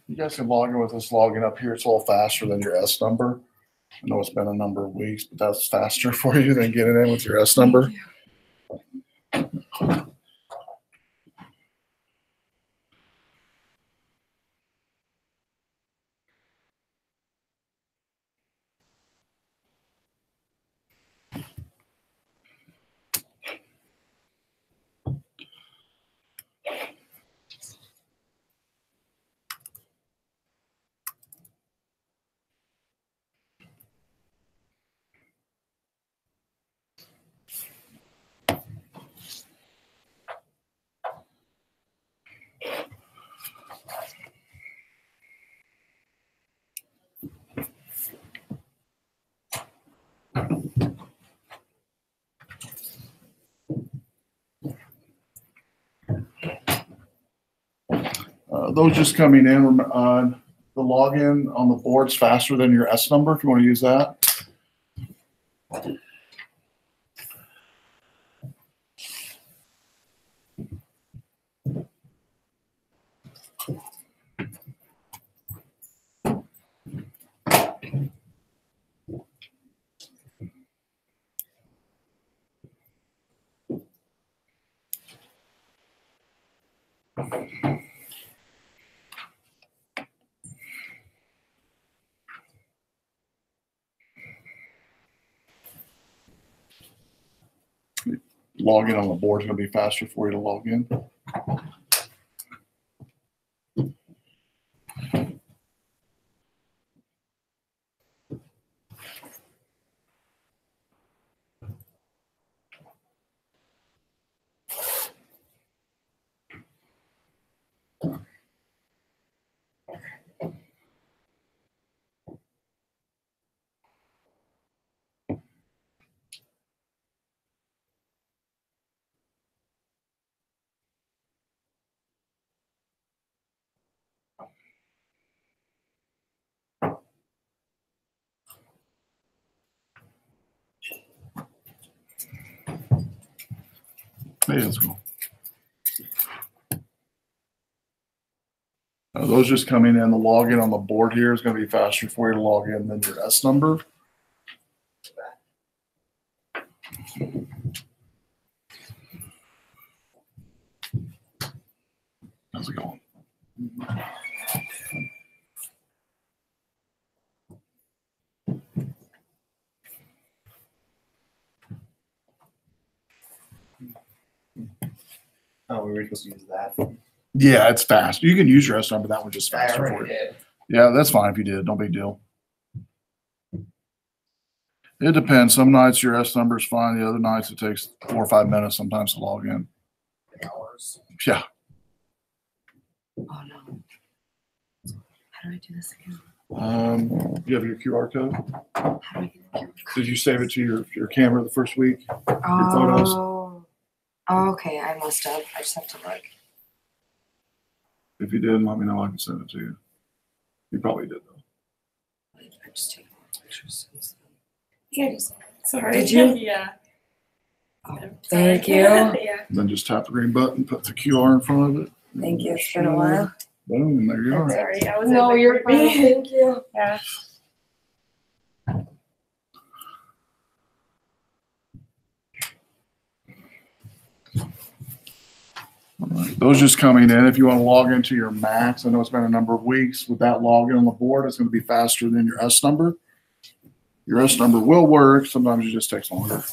You guys can log in with this login up here. It's a little faster than your S number. I know it's been a number of weeks, but that's faster for you than getting in with your S number. Those just coming in, the login on the board's faster than your S number if you want to use that. Login on the board is going to be faster for you to log in. Hey, let's go. Those just coming in. The login on the board here is going to be faster for you to log in than your S number. How's it going? Oh, we were supposed to use that. Yeah, it's fast. You can use your S number. That one's just I faster for already you. did. Yeah, that's fine if you did. No big deal. It depends. Some nights your S number is fine. The other nights it takes 4 or 5 minutes sometimes to log in. Hours. Yeah. Oh no. How do I do this again? You have your QR code? How do I get the camera? Did you save it to your camera the first week? Oh. Oh, okay. I must have. I just have to look. If you did, let me know. I can send it to you. You probably did though. I just take more pictures. Yeah, just sorry. Did you? Yeah. Oh, I'm thank sorry. you. Yeah. Then just tap the green button, put the QR in front of it. Thank you. It's been a while. Boom, there you are. Sorry, I was. No, you're fine. Thank you. Yeah. All right. Those just coming in. If you want to log into your Macs, I know it's been a number of weeks. With that login on the board, it's going to be faster than your S number. Your S number will work. Sometimes it just takes longer.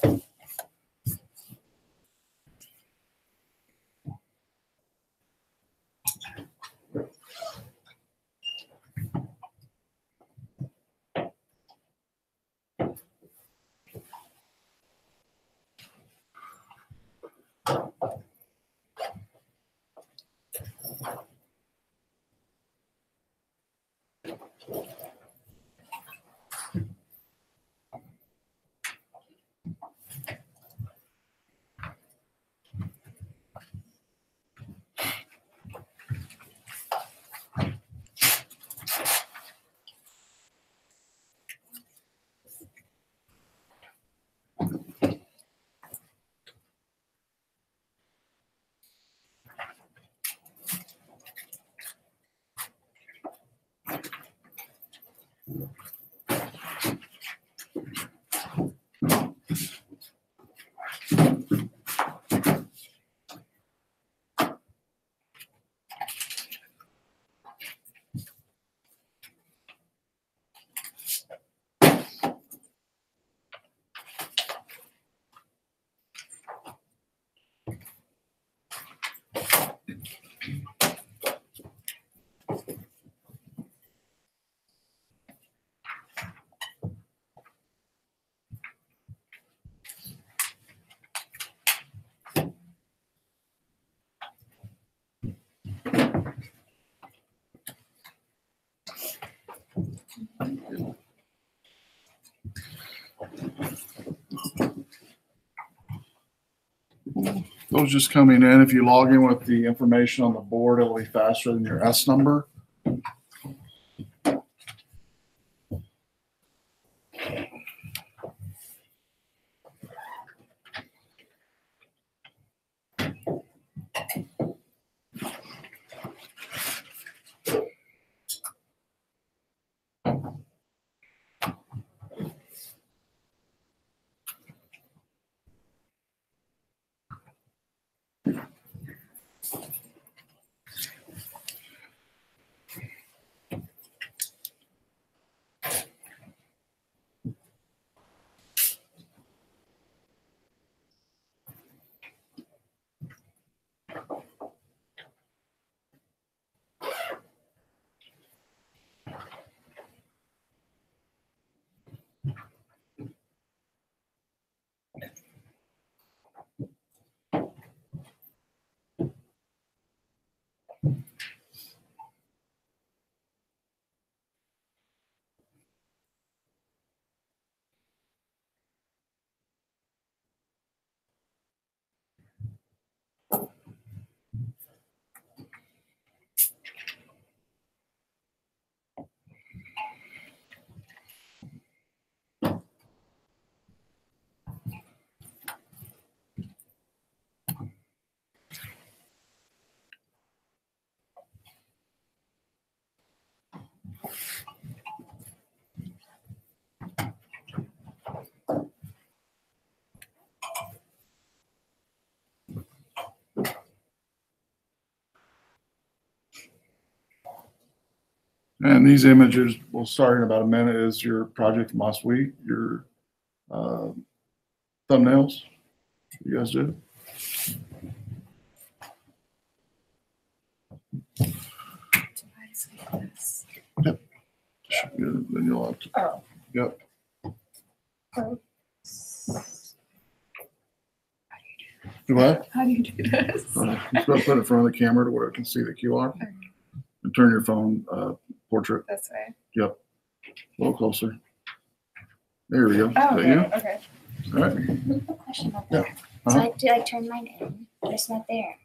Those just coming in. If you log in with the information on the board, it'll be faster than your S number. And these images will start in about a minute is your project from last week, your thumbnails you guys did. this. Then you'll have to, Oh. yep. Do what? How do you do this? Just go put it in front of the camera to where it can see the QR. Okay. And turn your phone portrait. This way. Yep. A little closer. There we go. Is Oh, that you? okay. Okay. All right. I have a question about Yeah. that. Uh-huh. So do I turn mine in? But it's not there.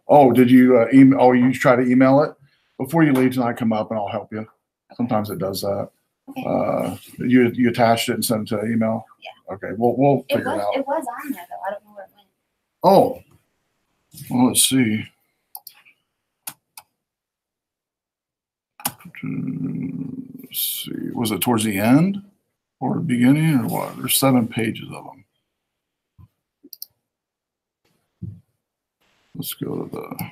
Oh, did you email? Oh, you try to email it before you leave tonight. Come up and I'll help you. Sometimes it does that. Okay. You attached it and sent it to email. Yeah. Okay. We'll It figure was it out. it was on there though. I don't know where it went. Oh. Well, let's see. Let's see. Was it towards the end or the beginning or what? There's 7 pages of them. Let's go to the.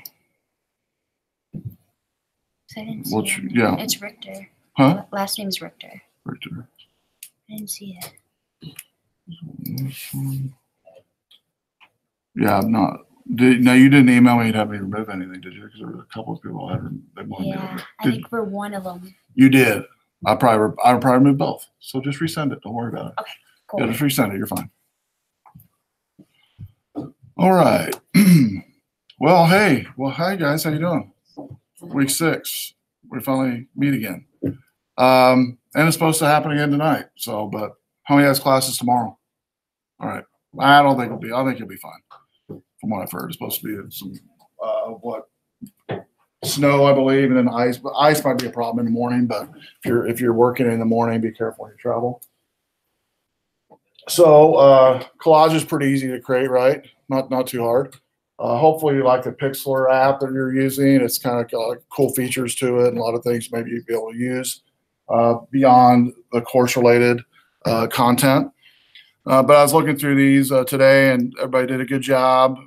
So I didn't see What's it. on yeah? there. It's Richter. Huh? Last name's Richter. Richter. I didn't see it. This one. Yeah, I'm not. No, you didn't email me. You'd have me remove anything, did you? Because there was a couple of people I had. They wanted me to Yeah, remove. I Did- think for one of them. You did. I probably removed both. So just resend it. Don't worry about it. Cool. Yeah, just resend it. You're fine. All right. Well, hey. Well, hi guys. How you doing? Week 6. We finally meet again. And it's supposed to happen again tonight. So, but how many has classes tomorrow? All right. I don't think it'll be. I think you'll be fine. From what I've heard, it's supposed to be some snow, I believe, and then ice. But ice might be a problem in the morning. But if you're working in the morning, be careful when you travel. So collage is pretty easy to create, right? Not too hard. Hopefully you like the Pixlr app that you're using. It's kind of got like cool features to it and a lot of things maybe you'd be able to use beyond the course related content. But I was looking through these today and everybody did a good job.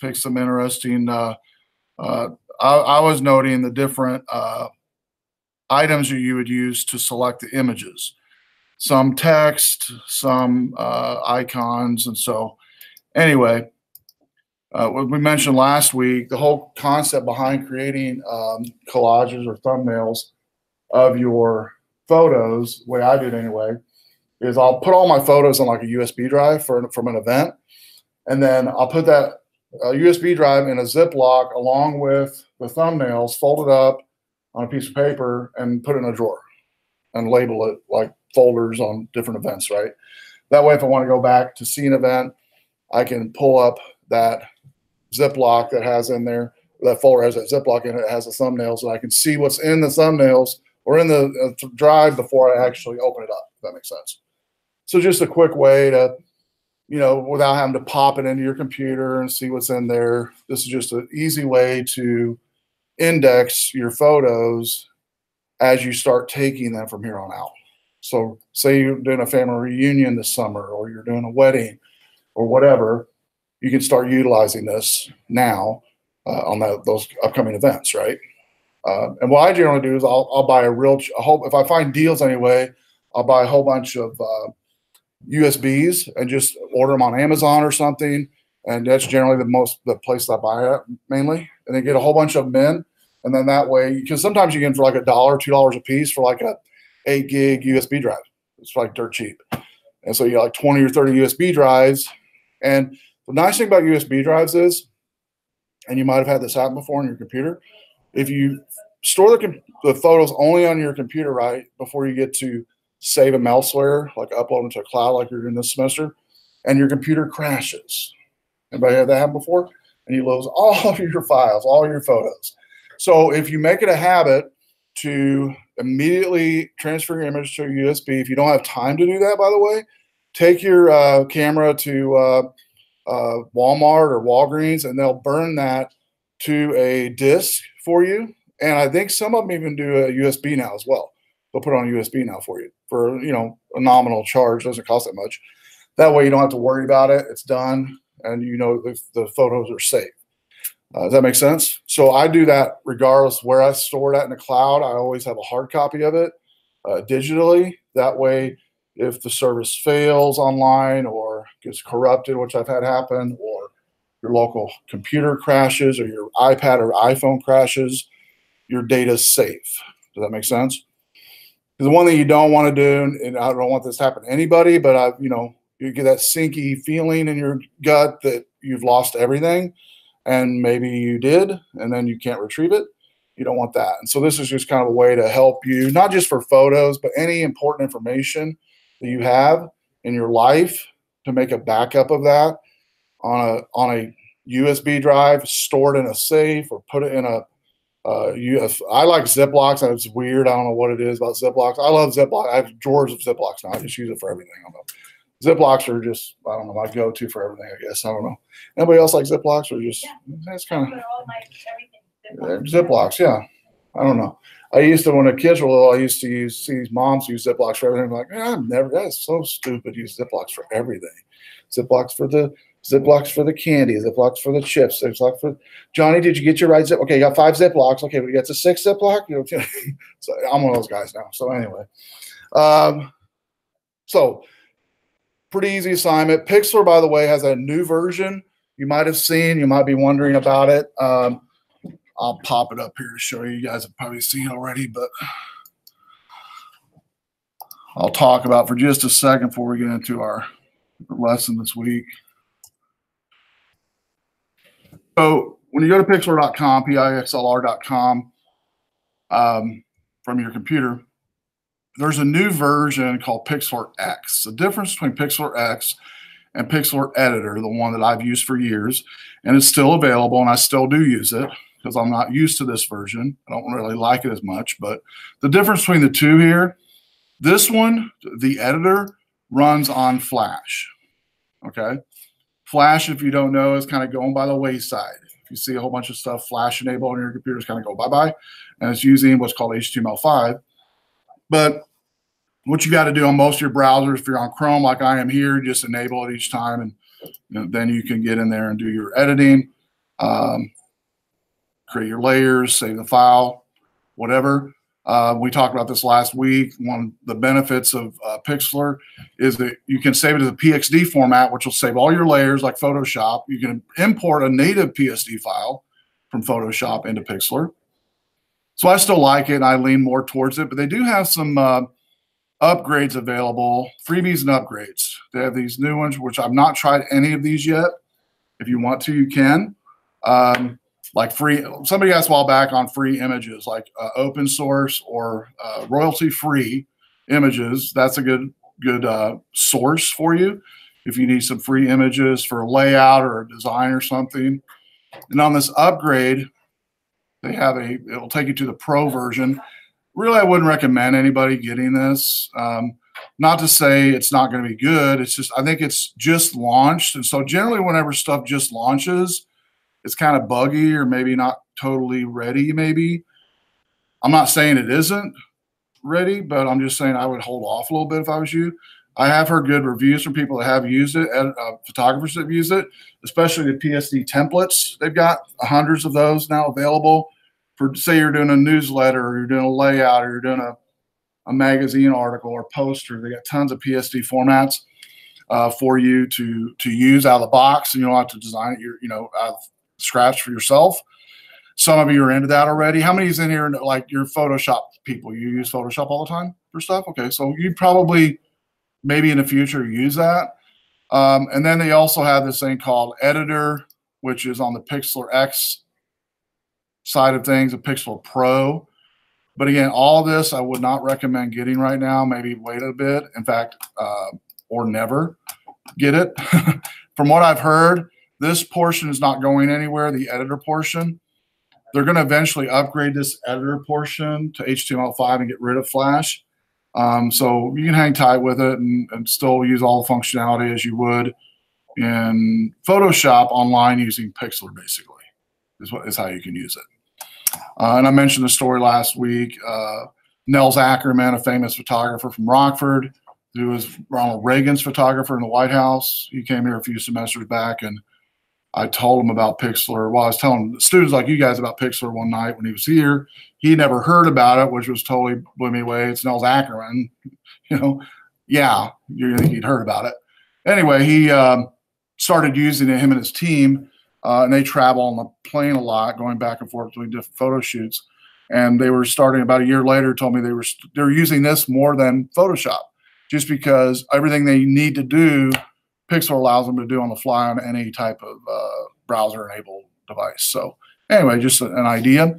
Picked some interesting. I was noting the different items you would use to select the images. Some text, some icons. And so anyway, what we mentioned last week, the whole concept behind creating collages or thumbnails of your photos, the way I did anyway, is I'll put all my photos on like a USB drive from an event. And then I'll put that USB drive in a Ziploc along with the thumbnails, fold it up on a piece of paper and put it in a drawer and label it like folders on different events, right? That way, if I want to go back to see an event, I can pull up that Ziploc that has in there, that folder has that Ziploc in it, it has the thumbnails, and I can see what's in the thumbnails or in the drive before I actually open it up, if that makes sense. So just a quick way to, without having to pop it into your computer and see what's in there. This is just an easy way to index your photos as you start taking them from here on out. So say you're doing a family reunion this summer or you're doing a wedding or whatever, you can start utilizing this now on those upcoming events, right? And what I generally do is I'll buy if I find deals anyway, I'll buy a whole bunch of USBs and just order them on Amazon or something. And that's generally the place I buy it mainly. And then get a whole bunch of them in. And then that way, because sometimes you get them for like $1, $2 a piece for like a 8 gig USB drive. It's like dirt cheap. And so you got like 20 or 30 USB drives. And the nice thing about USB drives is, and you might have had this happen before on your computer, if you store the photos only on your computer, right, before you get to save them elsewhere, like upload them to a cloud like you're doing this semester, and your computer crashes. Anybody had that happen before? And you lose all of your files, all your photos. So if you make it a habit to immediately transfer your image to a USB, if you don't have time to do that, by the way, take your camera to Walmart or Walgreens, and they'll burn that to a disk for you. And I think some of them even do a USB now as well. They'll put it on a USB now for you for a nominal charge. Doesn't cost that much. That way you don't have to worry about it. It's done, and the photos are safe. Does that make sense? So I do that regardless where I store that in the cloud. I always have a hard copy of it digitally. That way, if the service fails online or gets corrupted, which I've had happen, or your local computer crashes or your iPad or iPhone crashes, your data is safe. Does that make sense? The one thing you don't want to do, and I don't want this to happen to anybody, but you get that sinky feeling in your gut that you've lost everything, and maybe you did, and then you can't retrieve it. You don't want that. And so this is just kind of a way to help you, not just for photos, but any important information that you have in your life, to make a backup of that on a USB drive, stored in a safe, or put it in a I like Ziplocs. It's weird. I don't know what it is about Ziplocs. I love Ziplocs. I have drawers of Ziplocs now. I just use it for everything. I don't know. Ziplocs are just, I don't know, my go-to for everything, I guess. I don't know. Anybody else like Ziplocs, or just, that's kind of, Ziplocs, yeah. I don't know. I used to, when the kids were little, I used to see these moms use Ziplocs for everything. I'm like, that's so stupid. Use Ziplocs for everything. Ziplocs for the candy, Ziplocs for the chips, Ziplocs for Johnny. Did you get your right zip? Okay, you got 5 Ziplocs. Okay, but you got the 6th Ziploc. So I'm one of those guys now. So anyway, so pretty easy assignment. Pixlr, by the way, has a new version. You might have seen. You might be wondering about it. I'll pop it up here to show you. You guys have probably seen it already, but I'll talk about for just a second before we get into our lesson this week. So when you go to pixlr.com, pixlr.com, from your computer, there's a new version called Pixlr X. The difference between Pixlr X and Pixlr Editor, the one that I've used for years, and it's still available, and I still do use it because I'm not used to this version. I don't really like it as much, but the difference between the two here, this one, the editor, runs on Flash, okay? Flash, if you don't know, is kind of going by the wayside. If you see a whole bunch of stuff Flash enabled on your computer, it's kind of go bye-bye, and it's using what's called HTML5. But what you got to do on most of your browsers, if you're on Chrome like I am here, just enable it each time, and then you can get in there and do your editing, create your layers, save the file, whatever. We talked about this last week. One of the benefits of Pixlr is that you can save it as a PXD format, which will save all your layers like Photoshop. You can import a native PSD file from Photoshop into Pixlr. So I still like it, and I lean more towards it, but they do have some upgrades available, freebies and upgrades. They have these new ones, which I've not tried any of these yet. If you want to, you can. Like free, somebody asked a while back on free images, like open source or royalty-free images. That's a good source for you if you need some free images for a layout or a design or something. And on this upgrade, they have it'll take you to the pro version. Really, I wouldn't recommend anybody getting this. Not to say it's not going to be good. It's just, I think it's just launched. And so generally whenever stuff just launches, it's kind of buggy or maybe not totally ready, maybe. I'm not saying it isn't ready, but I'm just saying I would hold off a little bit if I was you. I have heard good reviews from people that have used it, photographers that have used it, especially the PSD templates. They've got hundreds of those now available for, say you're doing a newsletter or you're doing a layout or you're doing a magazine article or poster. They got tons of PSD formats for you to use out of the box, and you don't have to design it out of scratch for yourself. Some of you are into that already. How many is in here, like your Photoshop people? You use Photoshop all the time for stuff? Okay, so you probably maybe in the future use that. And then they also have this thing called Editor, which is on the Pixlr X side of things, a Pixlr Pro. But again, all this I would not recommend getting right now. Maybe wait a bit. In fact, or never get it. From what I've heard, this portion is not going anywhere, the editor portion. They're going to eventually upgrade this editor portion to HTML5 and get rid of Flash. So you can hang tight with it and still use all the functionality as you would in Photoshop online using Pixlr, basically, is how you can use it. And I mentioned the story last week. Nels Ackerman, a famous photographer from Rockford, who was Ronald Reagan's photographer in the White House. He came here a few semesters back, and I told him about Pixlr. Well, I was telling students like you guys about Pixlr one night when he was here. He never heard about it, which was totally blew me away. It's Nels Ackerman. Yeah, you think he'd heard about it. Anyway, he started using it, him and his team, and they travel on the plane a lot, going back and forth doing different photo shoots. and they were starting about a year later, told me they're using this more than Photoshop, just because everything they need to do, Pixlr allows them to do on the fly on any type of browser-enabled device. So anyway, just an idea.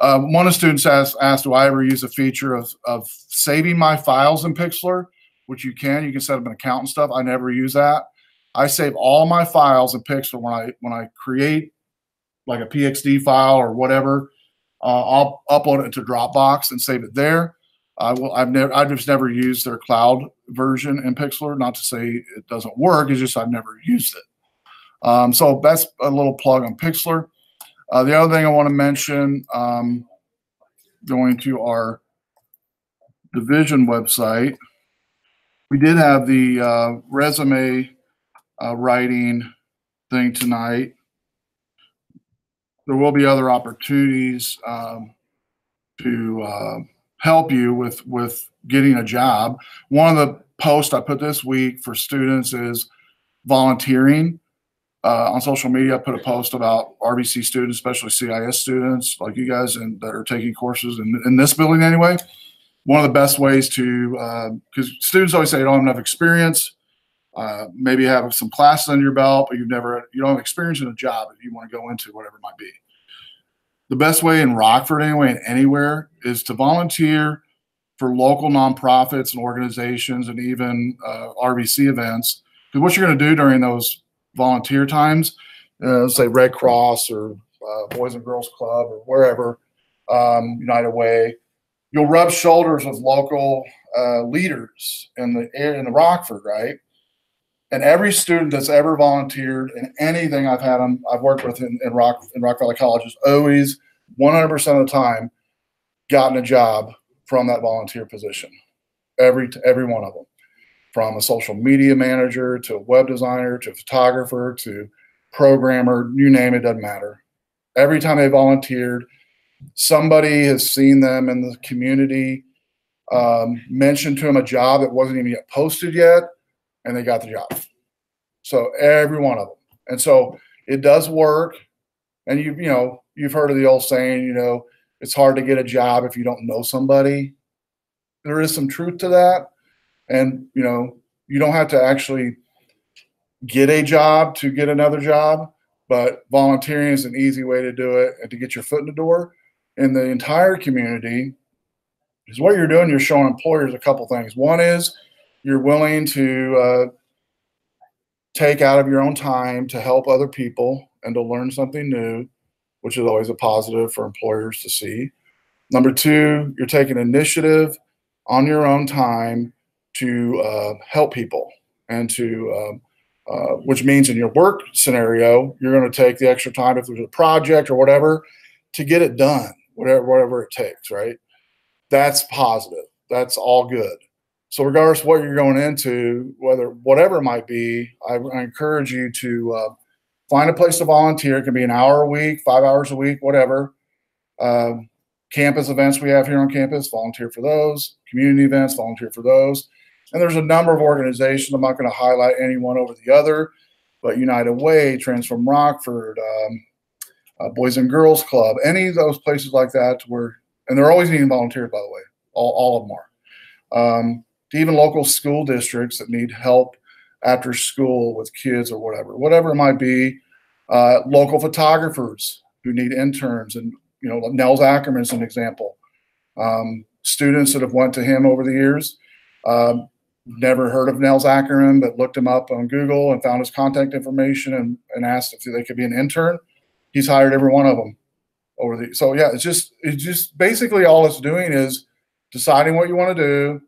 One of the students asked, do I ever use a feature of saving my files in Pixlr, which you can set up an account and stuff. I never use that. I save all my files in Pixlr when I create like a PXD file or whatever. I'll upload it to Dropbox and save it there. I've just never used their cloud version in Pixlr. Not to say it doesn't work. It's just I've never used it. So that's a little plug on Pixlr. The other thing I want to mention, going to our division website, we did have the resume writing thing tonight. There will be other opportunities to help you with getting a job. One of the posts I put this week for students is volunteering. On social media, I put a post about RBC students, especially CIS students like you guys that are taking courses in this building anyway. One of the best ways to, because students always say you don't have enough experience. Maybe you have some classes under your belt, but you don't have experience in a job that you want to go into, whatever it might be. The best way in Rockford anyway, and anywhere, is to volunteer for local nonprofits and organizations and even RBC events. Because what you're going to do during those volunteer times, say Red Cross or Boys and Girls Club or wherever, United Way, you'll rub shoulders with local leaders in the Rockford, right? And every student that's ever volunteered in anything I've worked with in Rock Valley College has always 100% of the time gotten a job from that volunteer position. Every one of them. From a social media manager to a web designer to a photographer to programmer, you name it, doesn't matter. Every time they volunteered, somebody has seen them in the community, mentioned to them a job that wasn't even yet posted yet, and they got the job. So every one of them. And so it does work. And you've heard of the old saying, it's hard to get a job if you don't know somebody. There is some truth to that. And, you don't have to actually get a job to get another job, but volunteering is an easy way to do it and to get your foot in the door. In the entire community, is what you're doing, you're showing employers a couple things. One is you're willing to take out of your own time to help other people and to learn something new, which is always a positive for employers to see. Number two, you're taking initiative on your own time to help people and to, which means in your work scenario, you're going to take the extra time if there's a project or whatever to get it done, whatever it takes, right? That's positive. That's all good. So regardless of what you're going into, whatever it might be, I encourage you to find a place to volunteer. It can be an hour a week, 5 hours a week, whatever. Campus events we have here on campus, volunteer for those. Community events, volunteer for those. And there's a number of organizations. I'm not going to highlight any one over the other, but United Way, Transform Rockford, Boys and Girls Club, any of those places like that and they're always needing volunteers, by the way. All of them are. To even local school districts that need help after school with kids or whatever it might be. Local photographers who need interns, and Nels Ackerman is an example. Students that have went to him over the years, never heard of Nels Ackerman, but looked him up on Google and found his contact information and asked if they could be an intern. He's hired every one of them so yeah, it's just basically all it's doing is deciding what you want to do,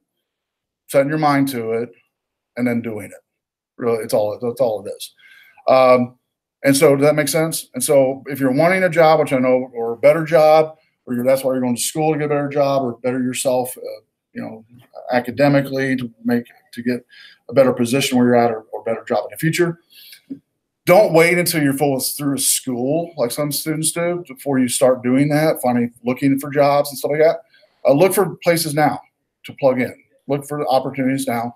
setting your mind to it, and then doing it. Really, that's all it is. And so does that make sense? And so if you're wanting a job, which I know, or a better job, or that's why you're going to school to get a better job or better yourself, academically to get a better position where you're at or a better job in the future. Don't wait until you're through school like some students do before you start doing that, looking for jobs and stuff like that. Look for places now to plug in. Look for opportunities now.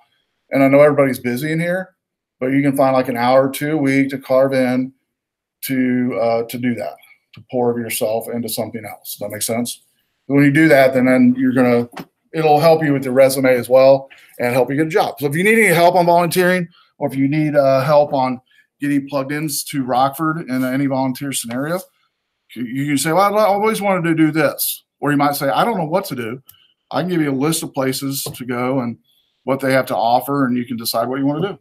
And I know everybody's busy in here, but you can find like an hour or two a week to carve in to do that, to pour yourself into something else. Does that make sense? When you do that, then it'll help you with your resume as well and help you get a job. So if you need any help on volunteering, or if you need help on getting plugged into Rockford in any volunteer scenario, you can say, well, I always wanted to do this. Or you might say, I don't know what to do. I can give you a list of places to go and what they have to offer, and you can decide what you want to do.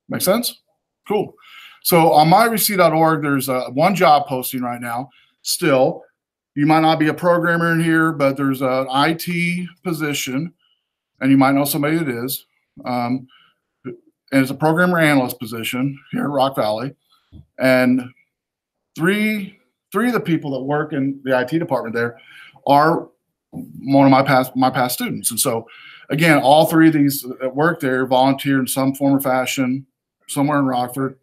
Make sense? Cool. So on myreceipt.org, there's one job posting right now. Still, you might not be a programmer in here, but there's an IT position, and you might know somebody that is. And it's a programmer analyst position here at Rock Valley. And three of the people that work in the IT department there are one of my past students. And so, again, all three of these that work there volunteered in some form or fashion somewhere in Rockford,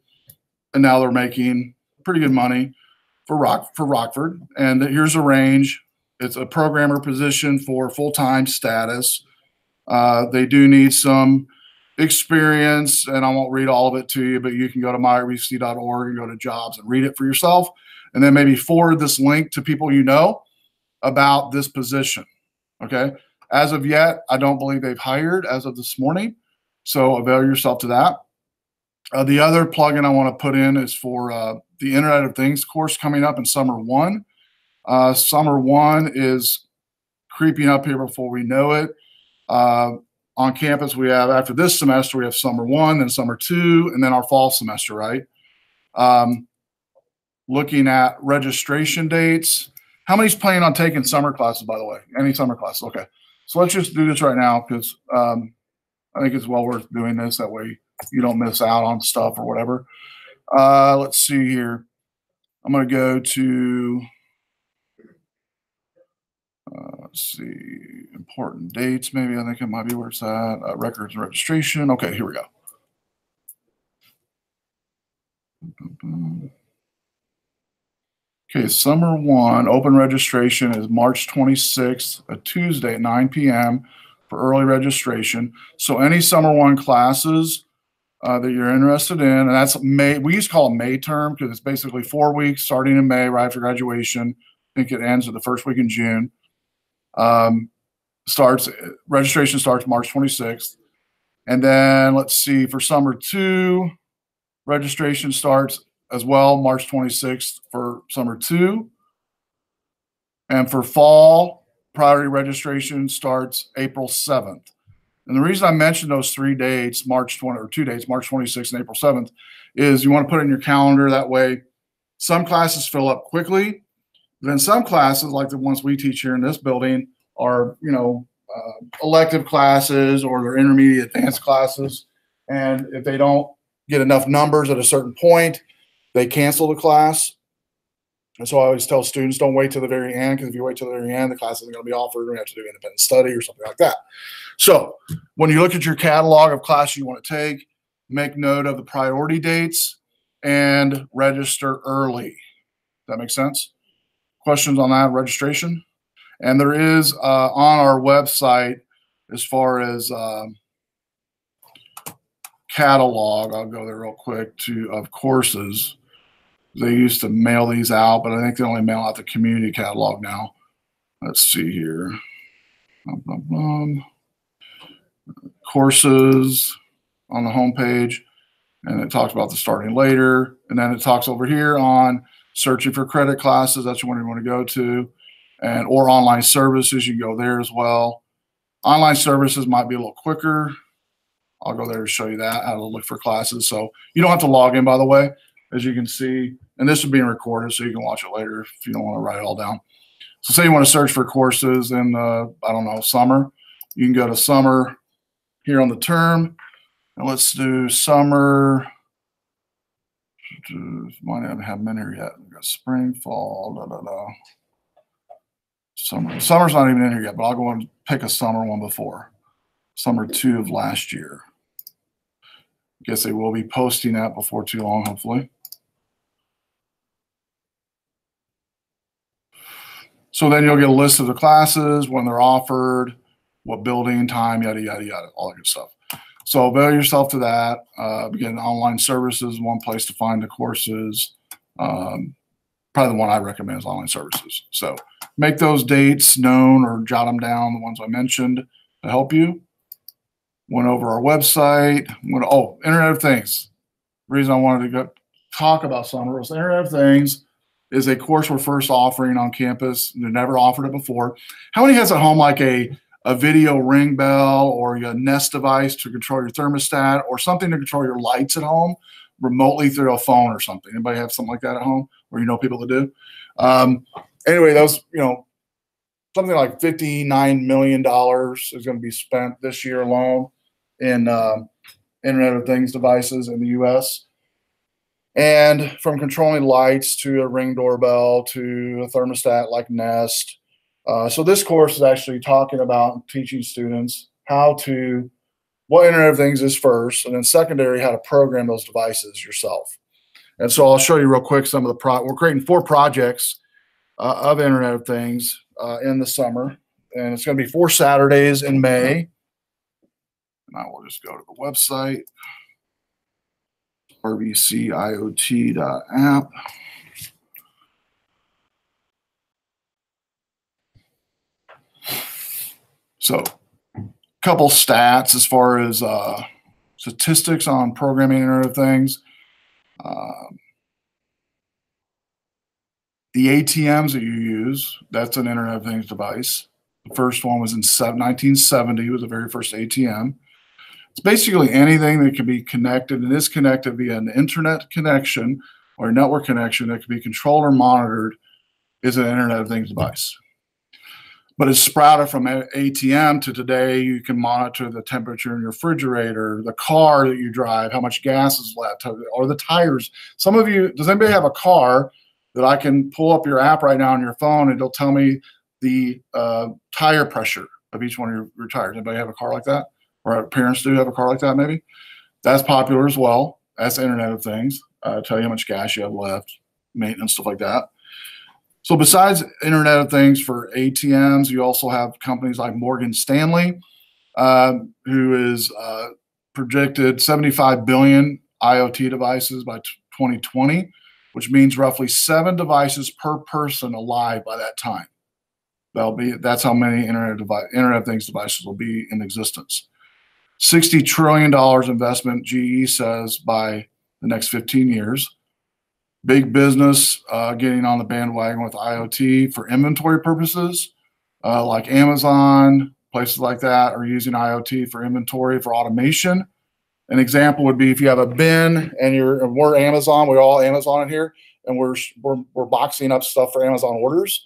and now they're making pretty good money for Rockford. And here's a range. It's a programmer position for full-time status. They do need some experience, and I won't read all of it to you, but you can go to myreceipt.org and go to jobs and read it for yourself, and then maybe forward this link to people you know about this position. Okay. As of yet, I don't believe they've hired as of this morning, so avail yourself to that. The other plugin I want to put in is for the Internet of Things course coming up in summer 1. Summer 1 is creeping up here before we know it. On campus, we have, after this semester, we have summer 1, then summer 2, and then our fall semester, right? Looking at registration dates. How many's planning on taking summer classes, by the way? Any summer classes? Okay. So let's just do this right now, because I think it's well worth doing this. That way you don't miss out on stuff or whatever. Let's see here. I'm going to go to, let's see, important dates maybe. I think it might be where it's at. Records and registration. Okay, here we go. Okay, summer 1, open registration is March 26th, a Tuesday at 9 p.m. for early registration. So any summer 1 classes that you're interested in, and that's May, we used to call it May term because it's basically 4 weeks starting in May right after graduation. I think it ends at the first week in June. Registration starts March 26th. And then let's see, for summer 2, registration starts as well March 26th for summer 2. And for fall, priority registration starts April 7th. And the reason I mentioned those 3 dates, March 26th and April 7th, is you want to put it in your calendar. That way, some classes fill up quickly. Then some classes, like the ones we teach here in this building, are, elective classes or they're intermediate advanced classes. And if they don't get enough numbers at a certain point, they cancel the class. And so I always tell students, don't wait till the very end, because if you wait till the very end, the class isn't going to be offered. We're going to have to do independent study or something like that. So when you look at your catalog of classes you want to take, make note of the priority dates and register early. That makes sense? Questions on that registration? And there is on our website, as far as catalog, I'll go there real quick, of courses. They used to mail these out, but I think they only mail out the community catalog now. Let's see here. Courses on the homepage, and it talks about the starting later. And then it talks over here on searching for credit classes. That's one you want to go to. Or online services, you can go there as well. Online services might be a little quicker. I'll go there to show you that, how to look for classes. So you don't have to log in, by the way, as you can see. And this is being recorded, so you can watch it later if you don't want to write it all down. So say you want to search for courses in, summer. You can go to summer here on the term. And let's do summer. Might not have them in here yet. We've got spring, fall, Summer. Summer's not even in here yet, but I'll go and pick a summer one before. Summer 2 of last year. Guess they will be posting that before too long, hopefully. So then you'll get a list of the classes, when they're offered, what building, time, yada, yada, yada, all that good stuff. So avail yourself to that. Again, online services, one place to find the courses. probably the one I recommend is online services. So make those dates known or jot them down, the ones I mentioned, to help you. Went over our website. Internet of Things. The reason I wanted to talk about summer was Internet of Things is a course we're first offering on campus. They never offered it before. How many has at home like a video ring bell or a Nest device to control your thermostat or something to control your lights at home remotely through a phone or something? Anybody have something like that at home, or you know people that do? Anyway, those, something like $59 million is going to be spent this year alone in Internet of Things devices in the U.S. And from controlling lights to a Ring doorbell to a thermostat like Nest. So this course is actually talking about teaching students what Internet of Things is first, and then secondary, how to program those devices yourself. And so I'll show you real quick some of we're creating 4 projects of Internet of Things in the summer. And it's going to be 4 Saturdays in May. And I will just go to the website, rbciot.app. So a couple stats as far as statistics on programming Internet of Things. The ATMs that you use, that's an Internet of Things device. The first one was in 1970, was the very first ATM. It's basically anything that can be connected and is connected via an internet connection or a network connection that can be controlled or monitored is an Internet of Things device. But it's sprouted from ATM to today. You can monitor the temperature in your refrigerator, the car that you drive, how much gas is left, or the tires. Some of you, does anybody have a car that I can pull up your app right now on your phone and it'll tell me the tire pressure of each one of your tires? Anybody have a car like that? Or parents do have a car like that maybe? That's popular as well. That's Internet of Things. Tell you how much gas you have left, maintenance, stuff like that. So besides Internet of Things for ATMs, you also have companies like Morgan Stanley, who is projected 75 billion IoT devices by 2020, which means roughly 7 devices per person alive by that time. That's how many Internet of Things devices will be in existence. $60 trillion investment, GE says, by the next 15 years. Big business getting on the bandwagon with IoT for inventory purposes, like Amazon, places like that are using IoT for inventory for automation. An example would be if you have a bin and we're Amazon, we're all Amazon in here, and we're boxing up stuff for Amazon orders.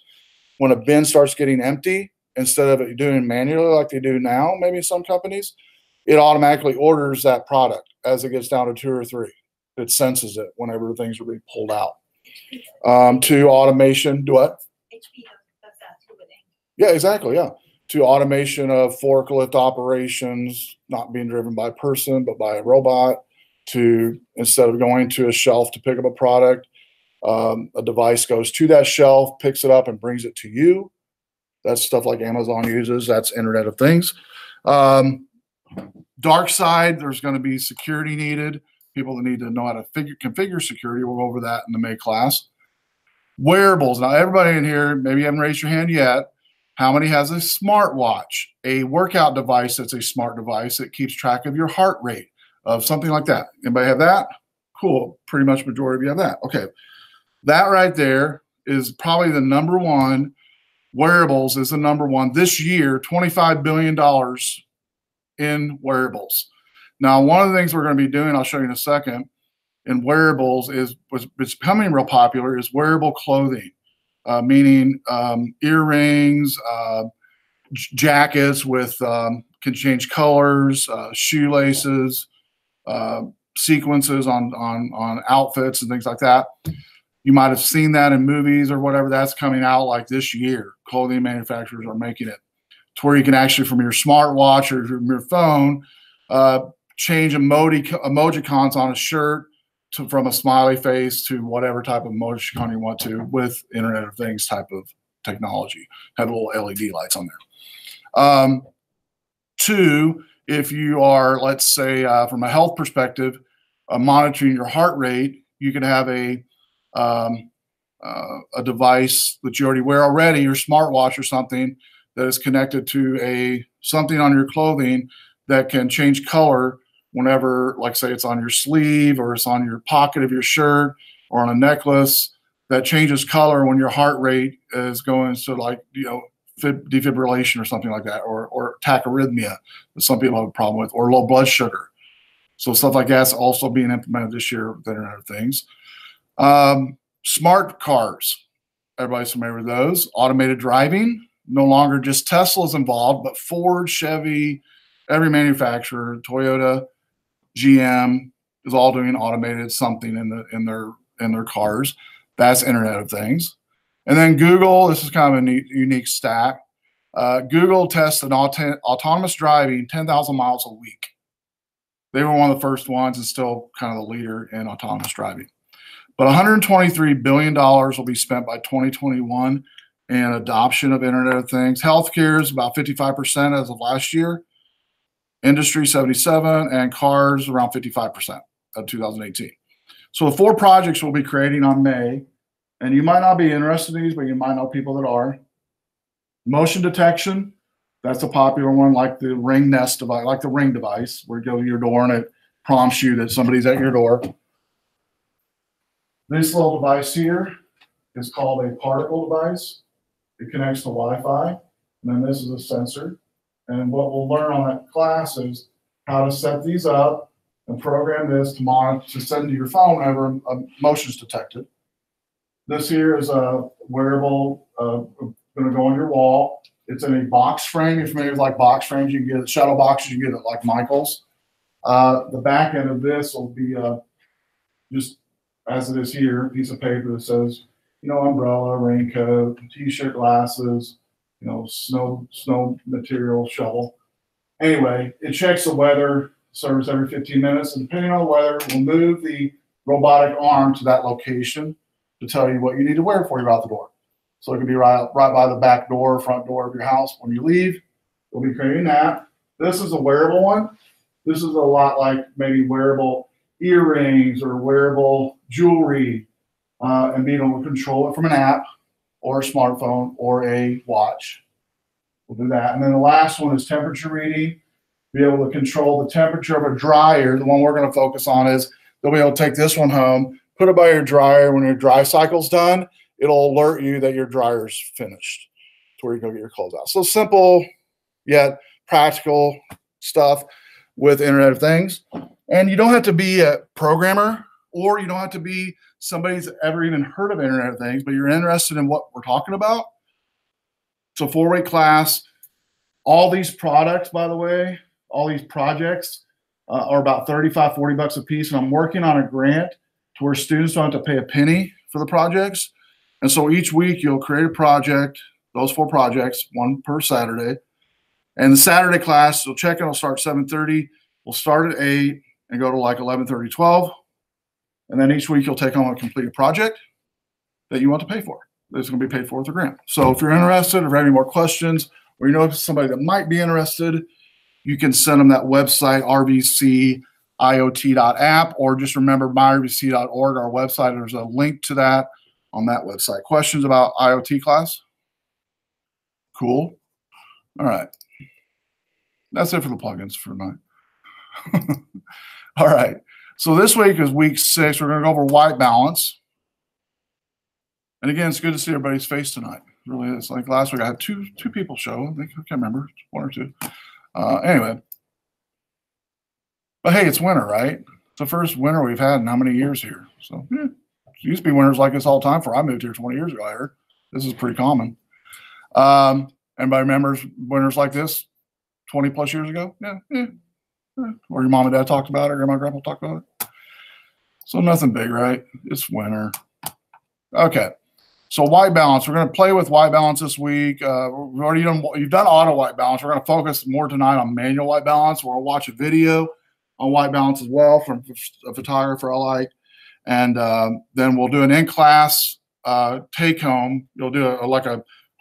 When a bin starts getting empty, instead of it doing it manually like they do now, maybe some companies, it automatically orders that product as it gets down to 2 or 3. It senses it whenever things are being pulled out. To automation, do what? HP does that too with ink. Yeah, exactly. Yeah. To automation of forklift operations, not being driven by a person, but by a robot, to instead of going to a shelf to pick up a product, a device goes to that shelf, picks it up, and brings it to you. That's stuff like Amazon uses. That's Internet of Things. Dark side, there's going to be security needed. People that need to know how to configure security. We'll go over that in the May class. Wearables. Now, everybody in here, maybe you haven't raised your hand yet. How many has a smartwatch, a workout device that's a smart device that keeps track of your heart rate, of something like that? Anybody have that? Cool. Pretty much majority of you have that. Okay. That right there is probably the number one. Wearables is the number one. This year, $25 billion in wearables. Now, one of the things we're going to be doing, I'll show you in a second, in wearables is what's becoming real popular is wearable clothing, meaning earrings, jackets with can change colors, shoelaces, sequences on outfits and things like that. You might have seen that in movies or whatever. That's coming out like this year. Clothing manufacturers are making it to where you can actually, from your smartwatch or from your phone, change emojicons on a shirt from a smiley face to whatever type of emojicon you want to with Internet of Things type of technology. Have little LED lights on there. 2, if you are, let's say, from a health perspective, monitoring your heart rate, you can have a a device that you already wear already, your smartwatch or something that is connected to something on your clothing that can change color whenever, like say it's on your sleeve or it's on your pocket of your shirt or on a necklace, that changes color when your heart rate is going to, like, defibrillation or something like that, or tachyarrhythmia that some people have a problem with, or low blood sugar. So stuff like that's also being implemented this year with the Internet of Things. Smart cars. Everybody's familiar with those. Automated driving. No longer just Tesla's involved, but Ford, Chevy, every manufacturer, Toyota, GM is all doing automated something in their cars. That's Internet of Things. And then Google, this is kind of a unique stat. Google tests an autonomous driving 10,000 miles a week. They were one of the first ones and still kind of the leader in autonomous driving. But $123 billion will be spent by 2021 in adoption of Internet of Things. Healthcare is about 55% as of last year. Industry 77%, and cars around 55% of 2018. So the 4 projects we'll be creating on May, and you might not be interested in these, but you might know people that are. Motion detection, that's a popular one, like the Ring Nest device, like the Ring device, where you go to your door and it prompts you that somebody's at your door. This little device here is called a particle device. It connects to Wi-Fi, and then this is a sensor. And what we'll learn on that class is how to set these up and program this to monitor, to send to your phone whenever a motion is detected. This here is a wearable, going to go on your wall. It's in a box frame. You're familiar with like box frames. You can get it, shadow boxes. You can get it like Michael's. The back end of this will be just as it is here, a piece of paper that says, umbrella, raincoat, t-shirt, glasses, snow material, shovel. Anyway, it checks the weather service every 15 minutes, and depending on the weather, we'll move the robotic arm to that location to tell you what you need to wear before you're out the door. So it can be right by the back door, front door of your house. When you leave, we'll be creating that. This is a wearable one. This is a lot like maybe wearable earrings or wearable jewelry, and being able to control it from an app or a smartphone or a watch. We'll do that. And then the last one is temperature reading. Be able to control the temperature of a dryer. The one we're going to focus on is they'll be able to take this one home, put it by your dryer. When your dry cycle's done, it'll alert you that your dryer's finished. It's where you go get your clothes out. So simple yet practical stuff with Internet of Things. And you don't have to be a programmer, or you don't have to be somebody who's ever even heard of Internet of Things, but you're interested in what we're talking about. It's a 4-week class. All these products, by the way, all these projects are about $35, $40 a piece. And I'm working on a grant to where students don't have to pay a penny for the projects. And so each week you'll create a project, those 4 projects, one per Saturday. And the Saturday class, you'll check in, it'll start 7:30. We'll start at 8 and go to like 11:30, 12. And then each week you'll take on a completed project that you want to pay for. That's going to be paid for with a grant. So if you're interested, or if you have any more questions, or you know somebody that might be interested, you can send them that website, rvciot.app, or just remember myrvc.org, our website. There's a link to that on that website. Questions about IoT class? Cool. All right. That's it for the plugins for tonight. All right. So this week is week 6. We're going to go over white balance. And again, it's good to see everybody's face tonight. It really is. Like last week, I had two people show. I can't remember, 1 or 2. Anyway. But hey, it's winter, right? It's the first winter we've had in how many years here? So it used to be winters like this all the time before I moved here 20 years ago, I heard. This is pretty common. Anybody remembers winters like this 20 plus years ago? Yeah. Or your mom and dad talked about it, or grandma and grandpa talked about it. So nothing big, right? It's winter. Okay. So white balance. We're going to play with white balance this week. You've done auto white balance. We're going to focus more tonight on manual white balance. We'll watch a video on white balance as well from a photographer I like. And then we'll do an in-class take home. You'll do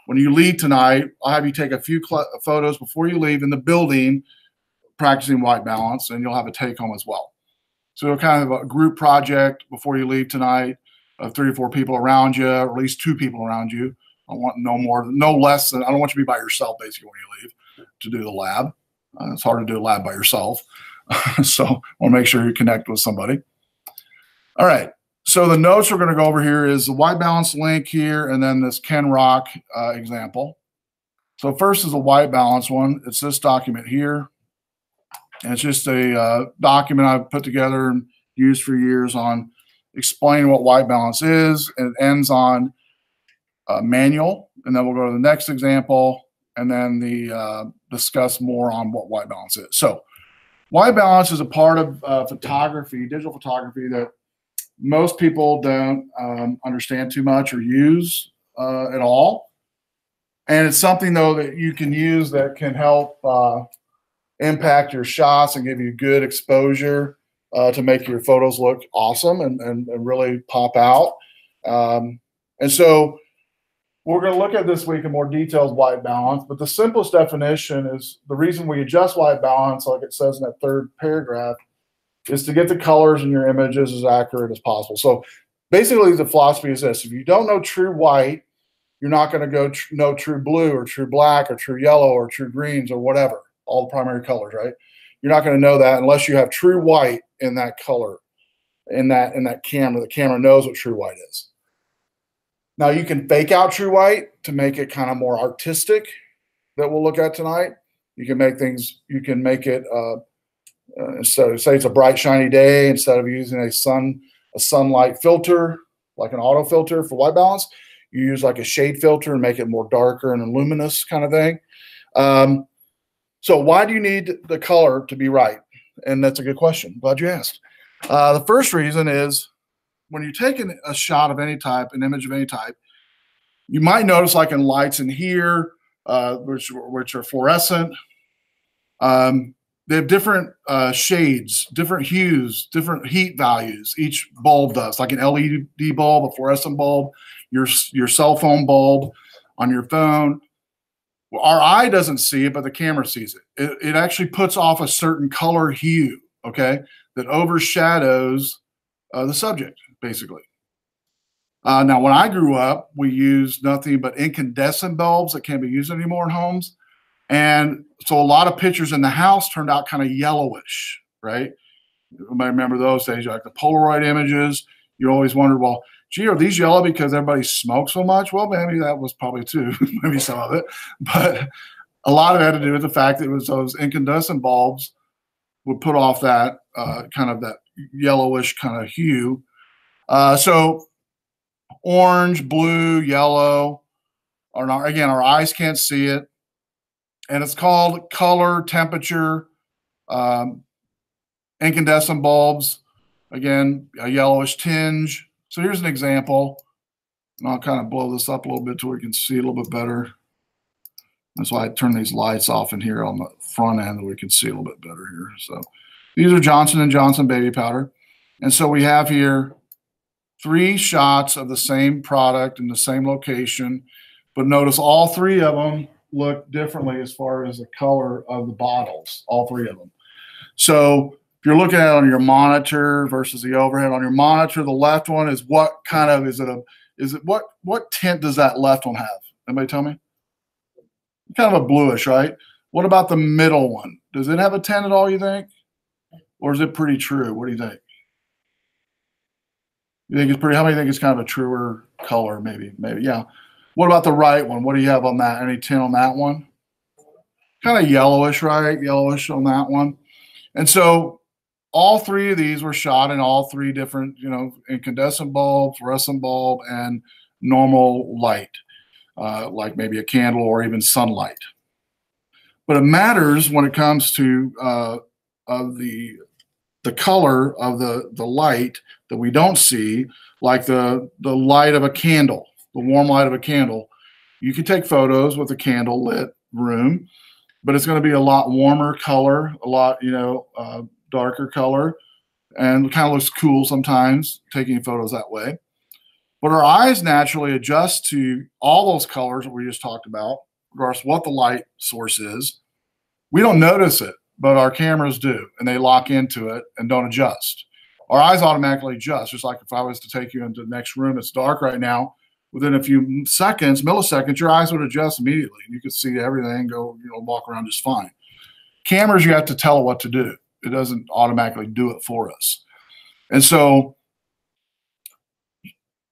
when you leave tonight, I'll have you take a few photos before you leave in the building practicing white balance, and you'll have a take home as well. So kind of a group project before you leave tonight. of 3 or 4 people around you, or at least 2 people around you. I want no less than, I don't want you to be by yourself basically when you leave to do the lab. It's hard to do a lab by yourself. So I want to make sure you connect with somebody. All right. So the notes we're going to go over here is the white balance link here, and then this Ken Rock example. So first is a white balance one. It's this document here. And it's just a document I've put together and used for years on explaining what white balance is. And it ends on manual. And then we'll go to the next example and then discuss more on what white balance is. So white balance is a part of photography, digital photography, that most people don't understand too much or use at all. And it's something, though, that you can use that can help impact your shots and give you good exposure to make your photos look awesome and really pop out. And so we're going to look at this week in more details white balance, but the simplest definition is the reason we adjust white balance, like it says in that third paragraph, is to get the colors in your images as accurate as possible. So basically the philosophy is this: if you don't know true white, you're not going to go know true blue or true black or true yellow or true greens or whatever, all the primary colors, right? You're not going to know that unless you have true white in that color, in that camera. The camera knows what true white is. Now you can fake out true white to make it kind of more artistic, that we'll look at tonight. You can make it, so say it's a bright, shiny day, instead of using a sunlight filter, like an auto filter for white balance, you use like a shade filter and make it more darker and luminous kind of thing. So why do you need the color to be right? And that's a good question. Glad you asked. The first reason is when you're taking a shot of any type, an image of any type, you might notice, like in lights in here, which are fluorescent, they have different shades, different hues, different heat values. Each bulb does, like an LED bulb, a fluorescent bulb, your cell phone bulb on your phone. Well, our eye doesn't see it, but the camera sees it. It actually puts off a certain color hue, okay, that overshadows the subject, basically. Now, when I grew up, we used nothing but incandescent bulbs that can't be used anymore in homes. And so a lot of pictures in the house turned out kind of yellowish, right? You might remember those days, like the Polaroid images. You always wondered, well, gee, are these yellow because everybody smoked so much? Well, maybe that was probably too, maybe some of it. But a lot of it had to do with the fact that it was those incandescent bulbs would put off that kind of that yellowish kind of hue. So orange, blue, yellow are not, again, our eyes can't see it. And it's called color temperature. Incandescent bulbs, again, a yellowish tinge. So here's an example. And I'll kind of blow this up a little bit so we can see a little bit better. That's why I turn these lights off in here on the front end, that we can see a little bit better here. So these are Johnson & Johnson baby powder. And so we have here 3 shots of the same product in the same location, but notice all 3 of them look differently as far as the color of the bottles, all 3 of them. So if you're looking at it on your monitor versus the overhead, on your monitor, the left one is what kind of, what tint does that left one have? Anybody tell me? Kind of a bluish, right? What about the middle one? Does it have a tint at all, you think? Or is it pretty true? What do you think? You think it's pretty, how many think it's kind of a truer color? Maybe, yeah. What about the right one? What do you have on that? Any tint on that one? Kind of yellowish, right? Yellowish on that one. And so all 3 of these were shot in all 3 different, incandescent bulb, fluorescent bulb, and normal light, like maybe a candle or even sunlight. But it matters when it comes to the color of the light that we don't see, like the light of a candle, the warm light of a candle. You can take photos with a candle lit room, but it's going to be a lot warmer color, a lot, darker color, and it kind of looks cool sometimes taking photos that way. But our eyes naturally adjust to all those colors that we just talked about, regardless of what the light source is. We don't notice it, but our cameras do, and they lock into it and don't adjust. our eyes automatically adjust. Just like if I was to take you into the next room, it's dark right now. Within a few seconds, milliseconds, your eyes would adjust immediately. You could see everything, go, walk around just fine. Cameras, you have to tell it what to do. It doesn't automatically do it for us. And so,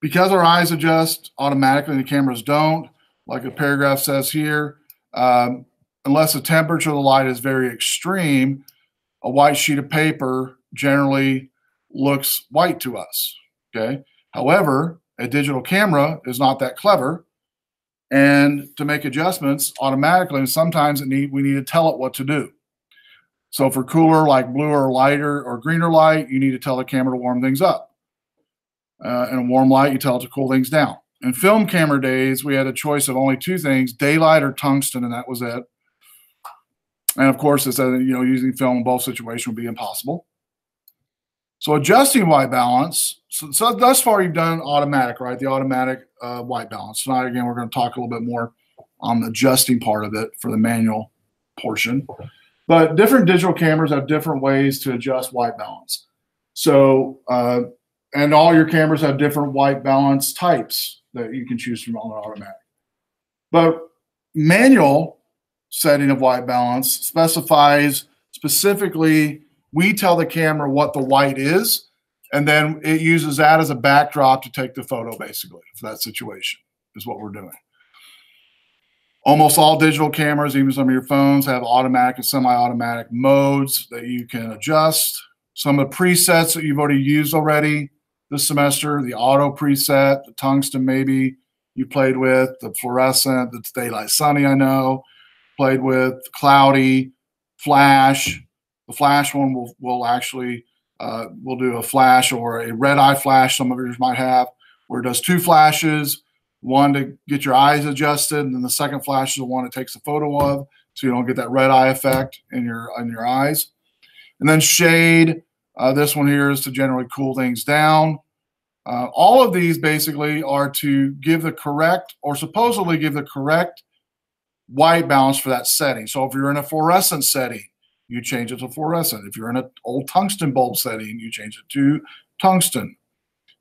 because our eyes adjust automatically and the cameras don't, like the paragraph says here, unless the temperature of the light is very extreme, a white sheet of paper generally looks white to us, okay? However, a digital camera is not that clever, and to make adjustments automatically, and sometimes we need to tell it what to do. So for cooler, like bluer, lighter, or greener light, you need to tell the camera to warm things up. And a warm light, you tell it to cool things down. In film camera days, we had a choice of only two things, daylight or tungsten, and that was it. And of course, it said, using film in both situations would be impossible. So adjusting white balance, so thus far you've done automatic, right? The automatic white balance. Tonight, again, we're going to talk a little bit more on the adjusting part of it for the manual portion. But different digital cameras have different ways to adjust white balance. So, and all your cameras have different white balance types that you can choose from on the automatic. But manual setting of white balance specifies specifically, we tell the camera what the white is, and then it uses that as a backdrop to take the photo, basically, for that situation, is what we're doing. Almost all digital cameras, even some of your phones, have automatic and semi-automatic modes that you can adjust. Some of the presets that you've already used this semester, the auto preset, the tungsten maybe you played with, the fluorescent, the daylight sunny I know, played with, cloudy, flash. The flash one will actually, we'll do a flash or a red eye flash, some of yours might have, where it does two flashes, one to get your eyes adjusted, and then the second flash is the one it takes a photo of, so you don't get that red eye effect in your eyes. And then shade, this one here is to generally cool things down. All of these basically are to give the correct, or supposedly give the correct white balance for that setting. So if you're in a fluorescent setting, you change it to fluorescent. If you're in an old tungsten bulb setting, you change it to tungsten.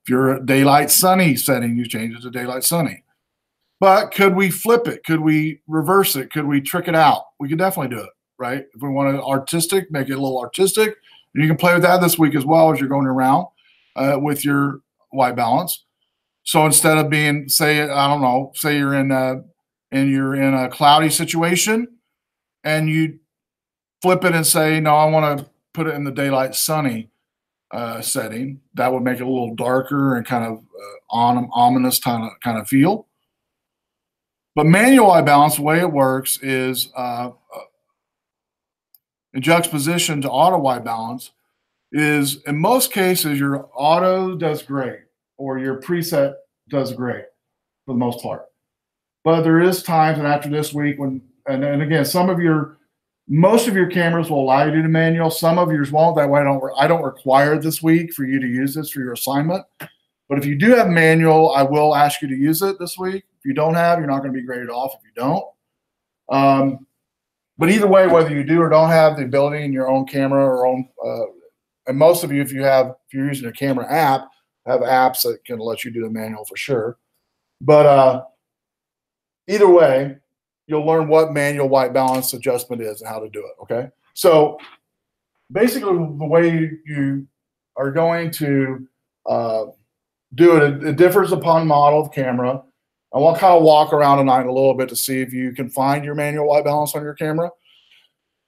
If you're a daylight sunny setting, you change it to daylight sunny. But could we flip it? Could we reverse it? Could we trick it out? We could definitely do it, right? If we want it artistic, make it a little artistic. And you can play with that this week as well as you're going around with your white balance. So instead of being, say, I don't know, say you're in a cloudy situation and you flip it and say, no, I want to put it in the daylight sunny setting. That would make it a little darker and kind of ominous kind of feel. But manual white balance, the way it works is in juxtaposition to auto white balance is, in most cases, your auto does great or your preset does great for the most part. But there is times, and after this week, when, and again, most of your cameras will allow you to do the manual. Some of yours won't. That way I don't require this week for you to use this for your assignment. But if you do have manual, I will ask you to use it this week. If you don't have, you're not going to be graded off if you don't. But either way, whether you do or don't have the ability in your own camera or own, and most of you, if you're using a camera app, have apps that can let you do the manual for sure. But either way, you'll learn what manual white balance adjustment is and how to do it, okay? So basically the way you are going to do it, it differs upon model of camera. I want to kind of walk around tonight a little bit to see if you can find your manual white balance on your camera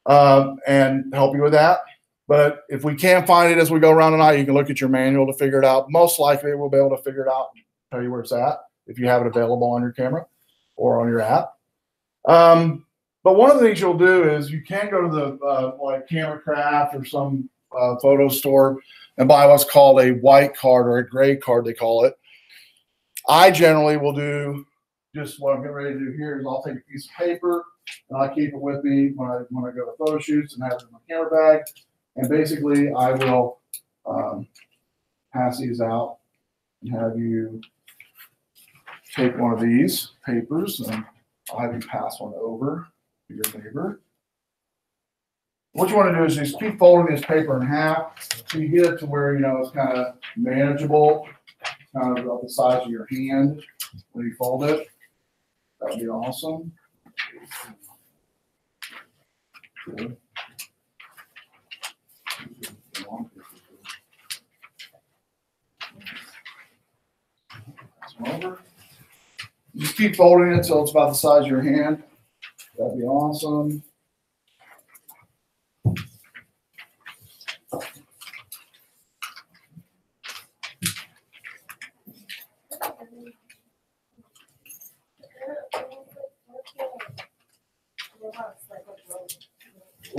and help you with that. But if we can't find it as we go around tonight, you can look at your manual to figure it out. Most likely we'll be able to figure it out and tell you where it's at if you have it available on your camera or on your app. But one of the things you'll do is you can go to the like Camera Craft or some photo store and buy what's called a white card or a gray card, they call it. I generally will do just what I'm getting ready to do here is I'll take a piece of paper and I'll keep it with me when I go to photo shoots and have it in my camera bag. And basically I will pass these out and have you take one of these papers and I'll have you pass one over to your neighbor. What you want to do is just keep folding this paper in half so you get it to where, it's kind of manageable, kind of about the size of your hand when you fold it. That'd be awesome. Good. Over. Just keep folding it so it's about the size of your hand. That'd be awesome.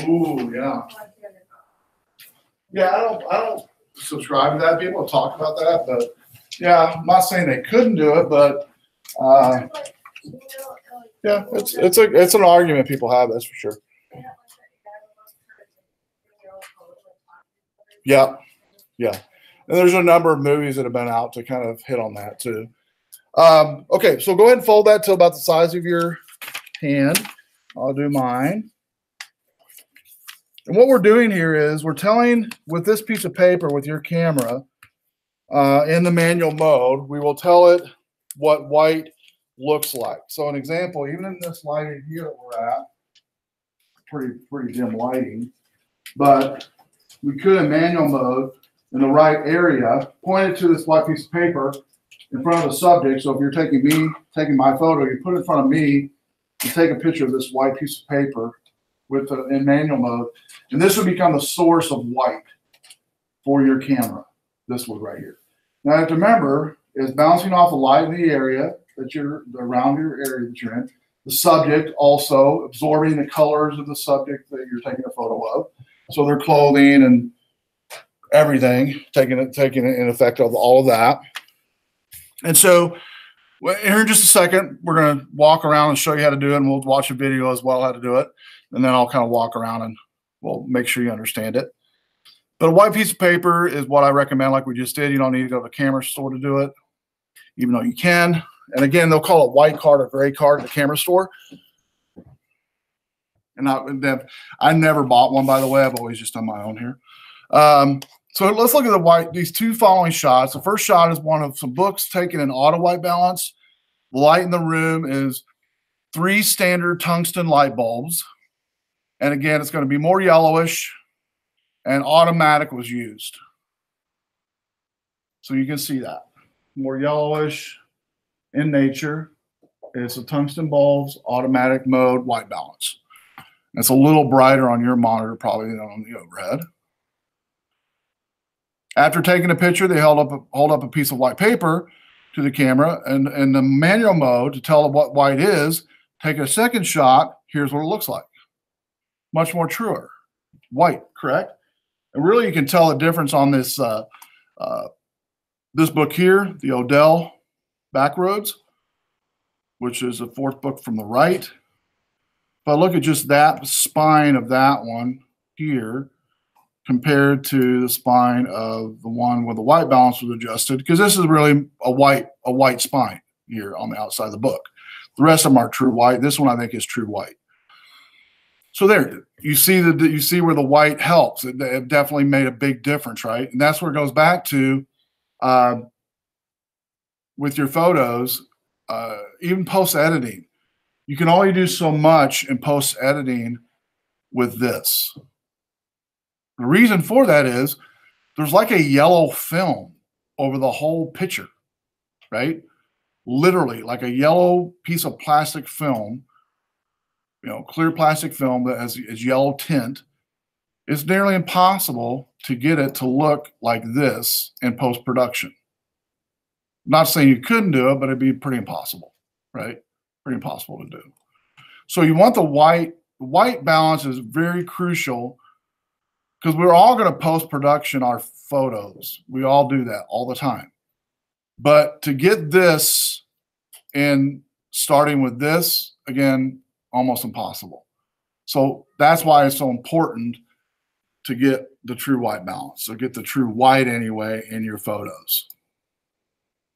Ooh, yeah. Yeah, I don't subscribe to that. People talk about that, but yeah, I'm not saying they couldn't do it, but yeah, it's an argument people have, that's for sure. Yeah, yeah. And there's a number of movies that have been out to kind of hit on that too. Okay, so go ahead and fold that to about the size of your hand. I'll do mine. And what we're doing here is we're telling, with this piece of paper, with your camera, in the manual mode, we will tell it what white looks like. So an example, even in this lighting here that we're at, pretty dim lighting, but we could in manual mode, in the right area, point it to this white piece of paper in front of the subject. So if you're taking my photo, you put it in front of me and take a picture of this white piece of paper in manual mode, and this would become the source of white for your camera. This one right here. Now you have to remember, it's bouncing off the light in the area around your area that you're in. The subject also absorbing the colors of the subject that you're taking a photo of. So their clothing and everything, taking an effect of all of that. And so here in just a second, we're going to walk around and show you how to do it, and we'll watch a video as well how to do it. And then I'll kind of walk around and we'll make sure you understand it. But a white piece of paper is what I recommend, like we just did. You don't need to go to a camera store to do it, even though you can. And again, they'll call it white card or gray card at the camera store. And I never bought one, by the way. I've always just done my own here. So let's look at these two following shots. The first shot is one of some books taken in auto white balance. The light in the room is 3 standard tungsten light bulbs. And again, it's going to be more yellowish, and automatic was used. So you can see that. More yellowish in nature. It's a tungsten bulbs, automatic mode, white balance. It's a little brighter on your monitor probably than on the overhead. After taking a picture, they hold up a piece of white paper to the camera, and in the manual mode, to tell it what white is, take a second shot. Here's what it looks like. Much more truer. White, correct? And really you can tell the difference on this this book here, the Odell Backroads, which is the 4th book from the right. If I look at just that spine of that one here compared to the spine of the one where the white balance was adjusted, because this is really a white spine here on the outside of the book. The rest of them are true white. This one I think is true white. So there, you see where the white helps. It definitely made a big difference, right? And that's where it goes back to with your photos, even post-editing. You can only do so much in post-editing with this. The reason for that is there's like a yellow film over the whole picture, right? Literally like a yellow piece of plastic film, clear plastic film that has yellow tint. It's nearly impossible to get it to look like this in post-production. I'm not saying you couldn't do it, but it'd be pretty impossible, right? Pretty impossible to do. So you want the white. The white balance is very crucial because we're all going to post-production our photos. We all do that all the time. But to get this in starting with this, again, almost impossible. So that's why it's so important to get the true white balance. So get the true white anyway in your photos.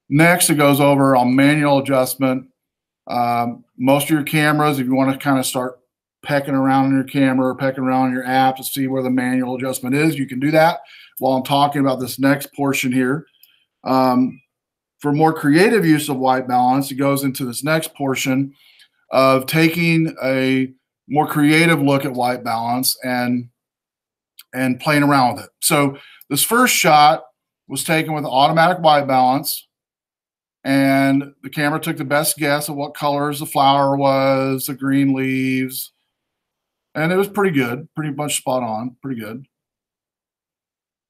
Next, it goes over on manual adjustment. Most of your cameras, if you want to kind of start pecking around in your camera or pecking around in your app to see where the manual adjustment is, you can do that while I'm talking about this next portion here. For more creative use of white balance, it goes into this next portion of taking a more creative look at white balance and playing around with it. So this first shot was taken with automatic white balance, and the camera took the best guess at what colors the flower was, the green leaves, and it was pretty good, pretty much spot on, pretty good.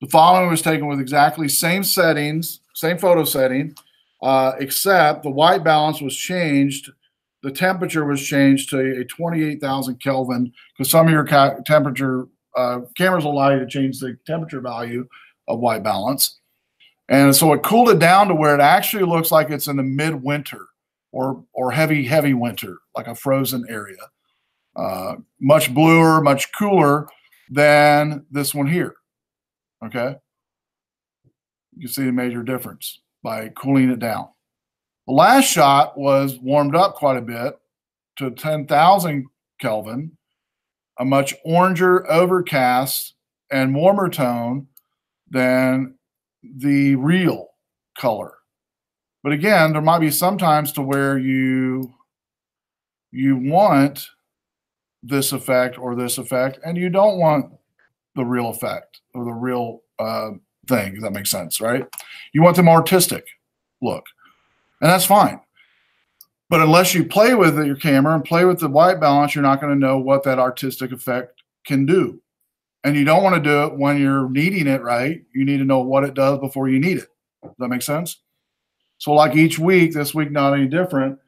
The following was taken with exactly same settings, same photo setting, except the white balance was changed. The temperature was changed to a 28,000 Kelvin, because some of your temperature cameras will allow you to change the temperature value of white balance. And so it cooled it down to where it actually looks like it's in the midwinter or heavy winter, like a frozen area. Much bluer, much cooler than this one here. Okay. You can see the major difference by cooling it down. The last shot was warmed up quite a bit to 10,000 Kelvin, a much oranger, overcast, and warmer tone than the real color. But again, there might be some times to where you want this effect or this effect, and you don't want the real effect or the real thing, if that makes sense, right? You want the more artistic look, and that's fine. But unless you play with your camera and play with the white balance, you're not going to know what that artistic effect can do. And you don't want to do it when you're needing it, right? You need to know what it does before you need it. Does that make sense? So like each week, this week not any different,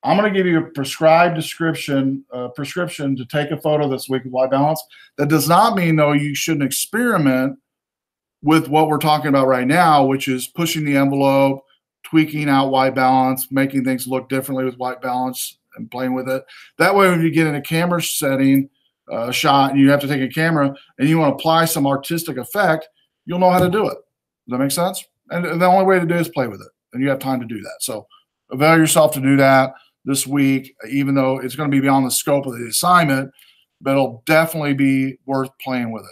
I'm going to give you a prescribed prescription to take a photo this week of white balance. That does not mean, though, you shouldn't experiment with what we're talking about right now, which is pushing the envelope, tweaking out white balance, making things look differently with white balance and playing with it. That way, when you get in a camera setting, shot, and you have to take a camera and you want to apply some artistic effect, you'll know how to do it. Does that make sense? And the only way to do it is play with it, and you have time to do that. So avail yourself to do that this week, even though it's going to be beyond the scope of the assignment, but it'll definitely be worth playing with it.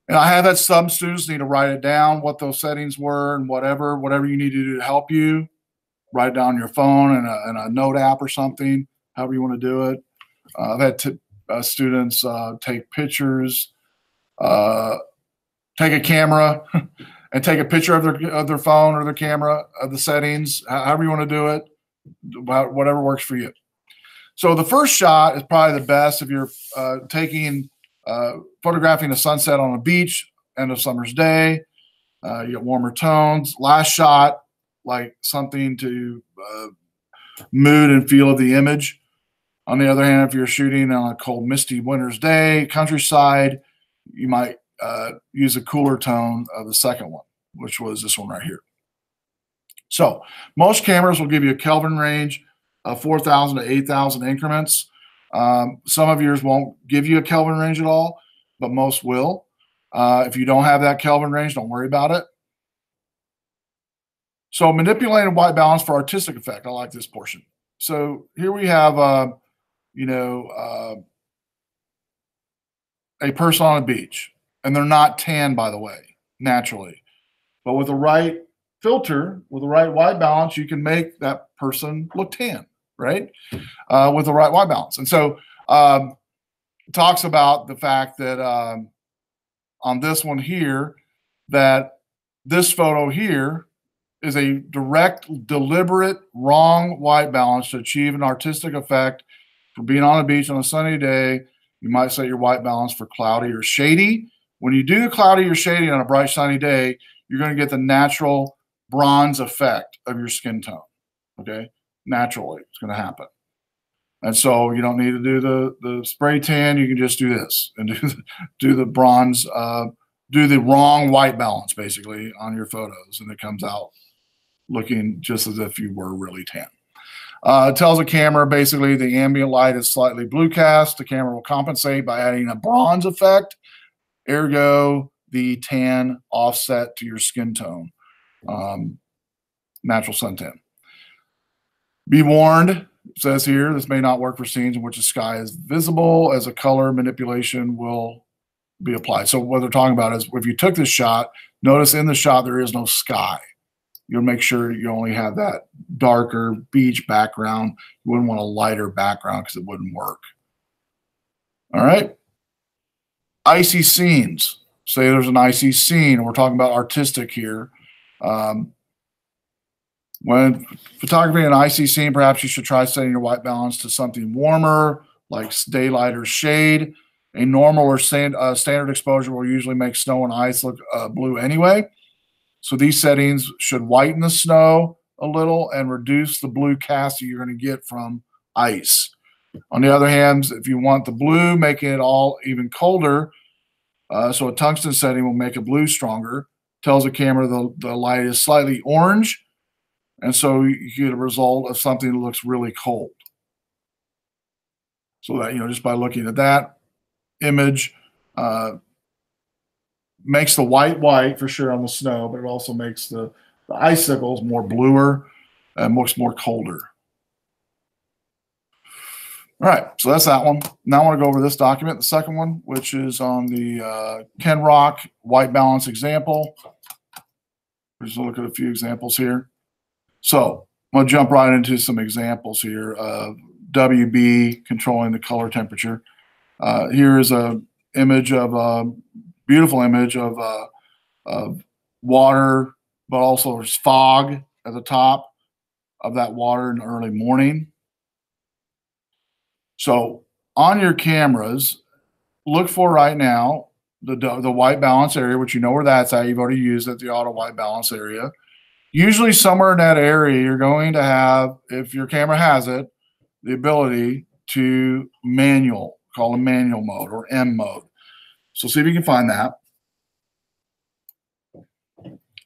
And I have had some students need to write it down, what those settings were, and whatever you need to do to help you. Write it down on your phone and a note app or something, however you want to do it. I've had students take pictures, take a camera and take a picture of their phone or their camera of the settings, however you want to do it, whatever works for you. So the first shot is probably the best if you're photographing a sunset on a beach, end of summer's day. You get warmer tones. Last shot, like something to mood and feel of the image. On the other hand, if you're shooting on a cold, misty winter's day, countryside, you might use a cooler tone of the second one, which was this one right here. So most cameras will give you a Kelvin range of 4,000 to 8,000 increments. Some of yours won't give you a Kelvin range at all, but most will. If you don't have that Kelvin range, don't worry about it. So manipulating white balance for artistic effect. I like this portion. So here we have, a person on a beach, and they're not tan, by the way, naturally. But with the right filter, with the right white balance, you can make that person look tan, right? With the right white balance. And so it talks about the fact that on this one here, that this photo here is a direct, deliberate, wrong white balance to achieve an artistic effect. For being on a beach on a sunny day, you might set your white balance for cloudy or shady. When you do cloudy or shady on a bright sunny day, you're going to get the natural bronze effect of your skin tone. Okay, naturally, it's going to happen. And so you don't need to do the spray tan. You can just do this and do the bronze, do the wrong white balance basically on your photos, and it comes out looking just as if you were really tan. It tells the camera basically the ambient light is slightly blue cast. The camera will compensate by adding a bronze effect, ergo the tan offset to your skin tone, natural suntan. Be warned, It says here, this may not work for scenes in which the sky is visible, as a color manipulation will be applied. So what they're talking about is if you took this shot, notice in the shot there is no sky. You'll make sure you only have that darker beach background. You wouldn't want a lighter background because it wouldn't work. All right. Icy scenes. Say there's an icy scene, and we're talking about artistic here. When photography an icy scene, perhaps you should try setting your white balance to something warmer, like daylight or shade. A normal or standard exposure will usually make snow and ice look blue anyway. So these settings should whiten the snow a little and reduce the blue cast that you're going to get from ice. On the other hand, if you want the blue, making it all even colder, so a tungsten setting will make a blue stronger, tells the camera the light is slightly orange, and so you get a result of something that looks really cold. So that, just by looking at that image, makes the white for sure on the snow, but it also makes the icicles more bluer and looks more colder. All right, so that's that one. Now I want to go over this document, the second one, which is on the Ken Rock white balance example. Just look at a few examples here. So I'm going to jump right into some examples here of WB controlling the color temperature. Here is a image of a beautiful image of water, but also there's fog at the top of that water in the early morning. So on your cameras, look for right now the white balance area, which you know where that's at. You've already used it, the auto white balance area. Usually somewhere in that area, you're going to have, if your camera has it, the ability to manual, call it manual mode or M mode. So see if you can find that.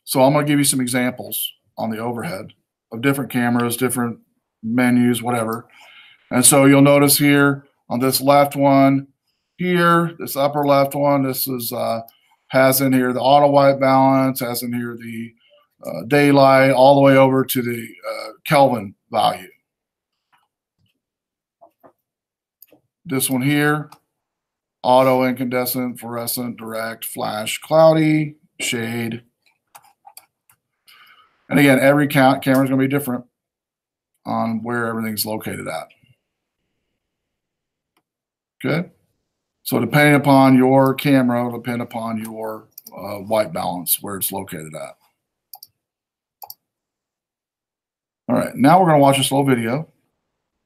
So I'm going to give you some examples on the overhead of different cameras, different menus, whatever. And so you'll notice here on this left one here, this upper left one, this is has in here the auto white balance, has in here the daylight, all the way over to the Kelvin value. This one here, auto incandescent, fluorescent, direct, flash, cloudy, shade. And again, every camera is going to be different on where everything's located at. Okay, so depending upon your camera, it'll depend upon your white balance, where it's located at. All right, now we're going to watch this little video,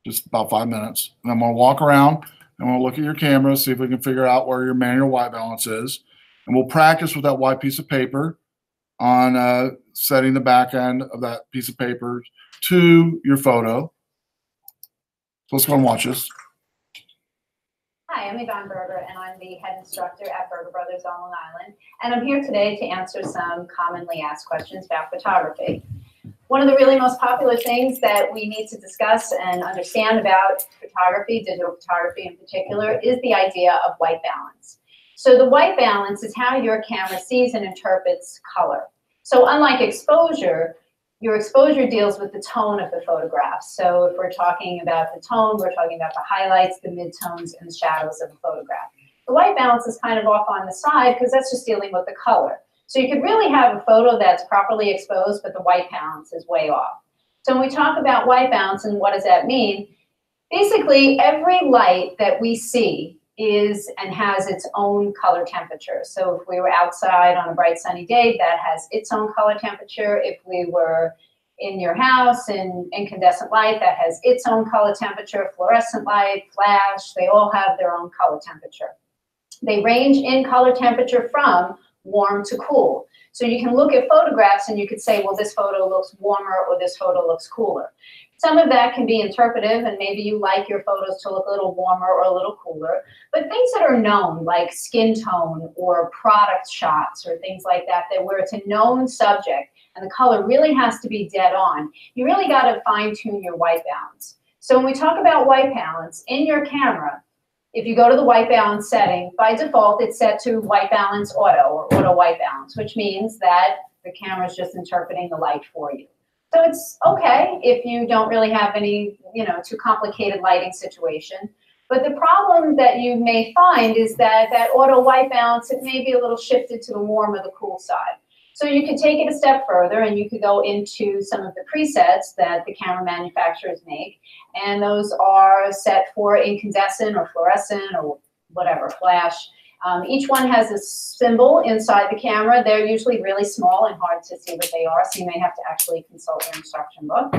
just about 5 minutes. And I'm going to walk around and we'll look at your camera, see if we can figure out where your manual white balance is. And we'll practice with that white piece of paper on setting the back end of that piece of paper to your photo. So let's go and watch this. Hi, I'm Yvonne Berger, and I'm the head instructor at Berger Brothers on Long Island. And I'm here today to answer some commonly asked questions about photography. One of the really most popular things that we need to discuss and understand about photography, digital photography in particular, is the idea of white balance. So the white balance is how your camera sees and interprets color. So unlike exposure, your exposure deals with the tone of the photograph. So if we're talking about the tone, we're talking about the highlights, the midtones, and the shadows of the photograph. The white balance is kind of off on the side because that's just dealing with the color. So you could really have a photo that's properly exposed, but the white balance is way off. So when we talk about white balance and what does that mean, basically every light that we see is and has its own color temperature. So if we were outside on a bright sunny day, that has its own color temperature. If we were in your house in incandescent light, that has its own color temperature. Fluorescent light, flash, they all have their own color temperature. They range in color temperature from warm to cool. So you can look at photographs and you could say, well, this photo looks warmer or this photo looks cooler. Some of that can be interpretive, and maybe you like your photos to look a little warmer or a little cooler. But things that are known, like skin tone or product shots or things like that, where it's a known subject and the color really has to be dead on, you really got to fine-tune your white balance. So when we talk about white balance in your camera, if you go to the white balance setting, by default, it's set to white balance auto or auto white balance, which means that the camera is just interpreting the light for you. So it's okay if you don't really have any, too complicated lighting situation. But the problem that you may find is that that auto white balance, it may be a little shifted to the warm or the cool side. So you could take it a step further and you could go into some of the presets that the camera manufacturers make. And those are set for incandescent or fluorescent or whatever, flash. Each one has a symbol inside the camera. They're usually really small and hard to see what they are, so you may have to actually consult your instruction book.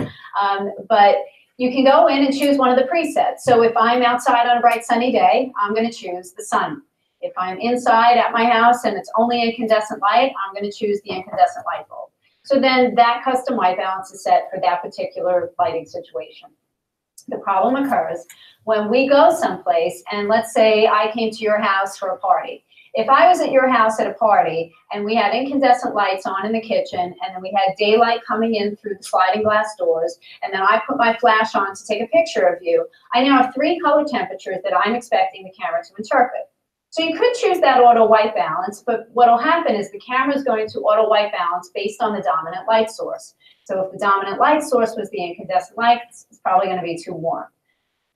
But you can go in and choose one of the presets. So if I'm outside on a bright sunny day, I'm going to choose the sun. If I'm inside at my house and it's only incandescent light, I'm going to choose the incandescent light bulb. So then that custom white balance is set for that particular lighting situation. The problem occurs when we go someplace, and let's say I came to your house for a party. If I was at your house at a party and we had incandescent lights on in the kitchen and then we had daylight coming in through the sliding glass doors and then I put my flash on to take a picture of you, I now have 3 color temperatures that I'm expecting the camera to interpret. So you could choose that auto white balance, but what will happen is the camera is going to auto white balance based on the dominant light source. So if the dominant light source was the incandescent light, it's probably going to be too warm.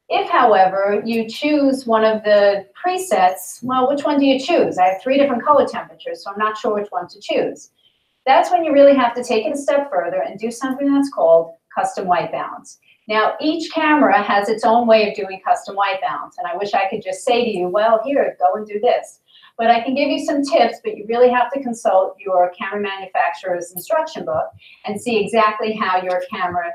If, however, you choose one of the presets, well, which one do you choose? I have 3 different color temperatures, so I'm not sure which one to choose. That's when you really have to take it a step further and do something that's called custom white balance. Now, each camera has its own way of doing custom white balance, and I wish I could just say to you, well, here, go and do this. But I can give you some tips, but you really have to consult your camera manufacturer's instruction book and see exactly how your camera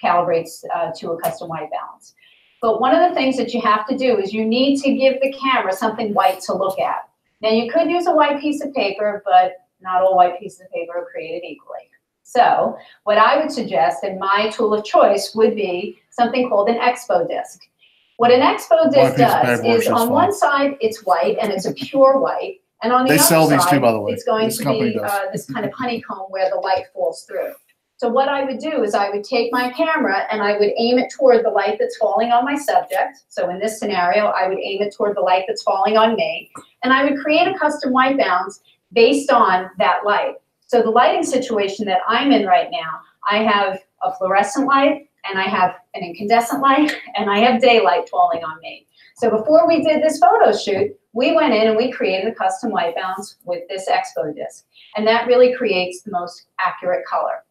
calibrates to a custom white balance. But one of the things that you have to do is you need to give the camera something white to look at. Now, you could use a white piece of paper, but not all white pieces of paper are created equally. So what I would suggest, and my tool of choice, would be something called an Expo Disk. What an Expo Disk does is on one side, it's white, and it's a pure white. And on the other side, it's going to be this kind of honeycomb where the light falls through. So what I would do is I would take my camera and I would aim it toward the light that's falling on my subject. So in this scenario, I would aim it toward the light that's falling on me. And I would create a custom white balance based on that light. So the lighting situation that I'm in right now, I have a fluorescent light, and I have an incandescent light, and I have daylight falling on me. So before we did this photo shoot, we went in and we created a custom white balance with this Expo Disk. And that really creates the most accurate color.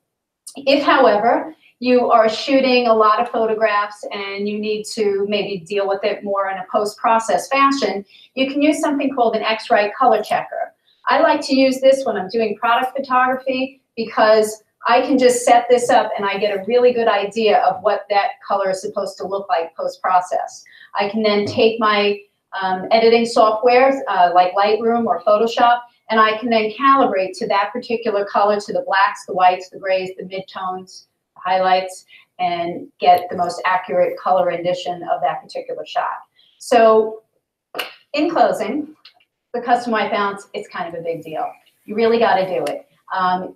If, however, you are shooting a lot of photographs and you need to maybe deal with it more in a post-process fashion, you can use something called an X-Rite color checker. I like to use this when I'm doing product photography because I can just set this up and I get a really good idea of what that color is supposed to look like post-process. I can then take my editing software like Lightroom or Photoshop, and I can then calibrate to that particular color, to the blacks, the whites, the grays, the midtones, the highlights, and get the most accurate color rendition of that particular shot. So in closing, the custom white balance, it's kind of a big deal. You really got to do it.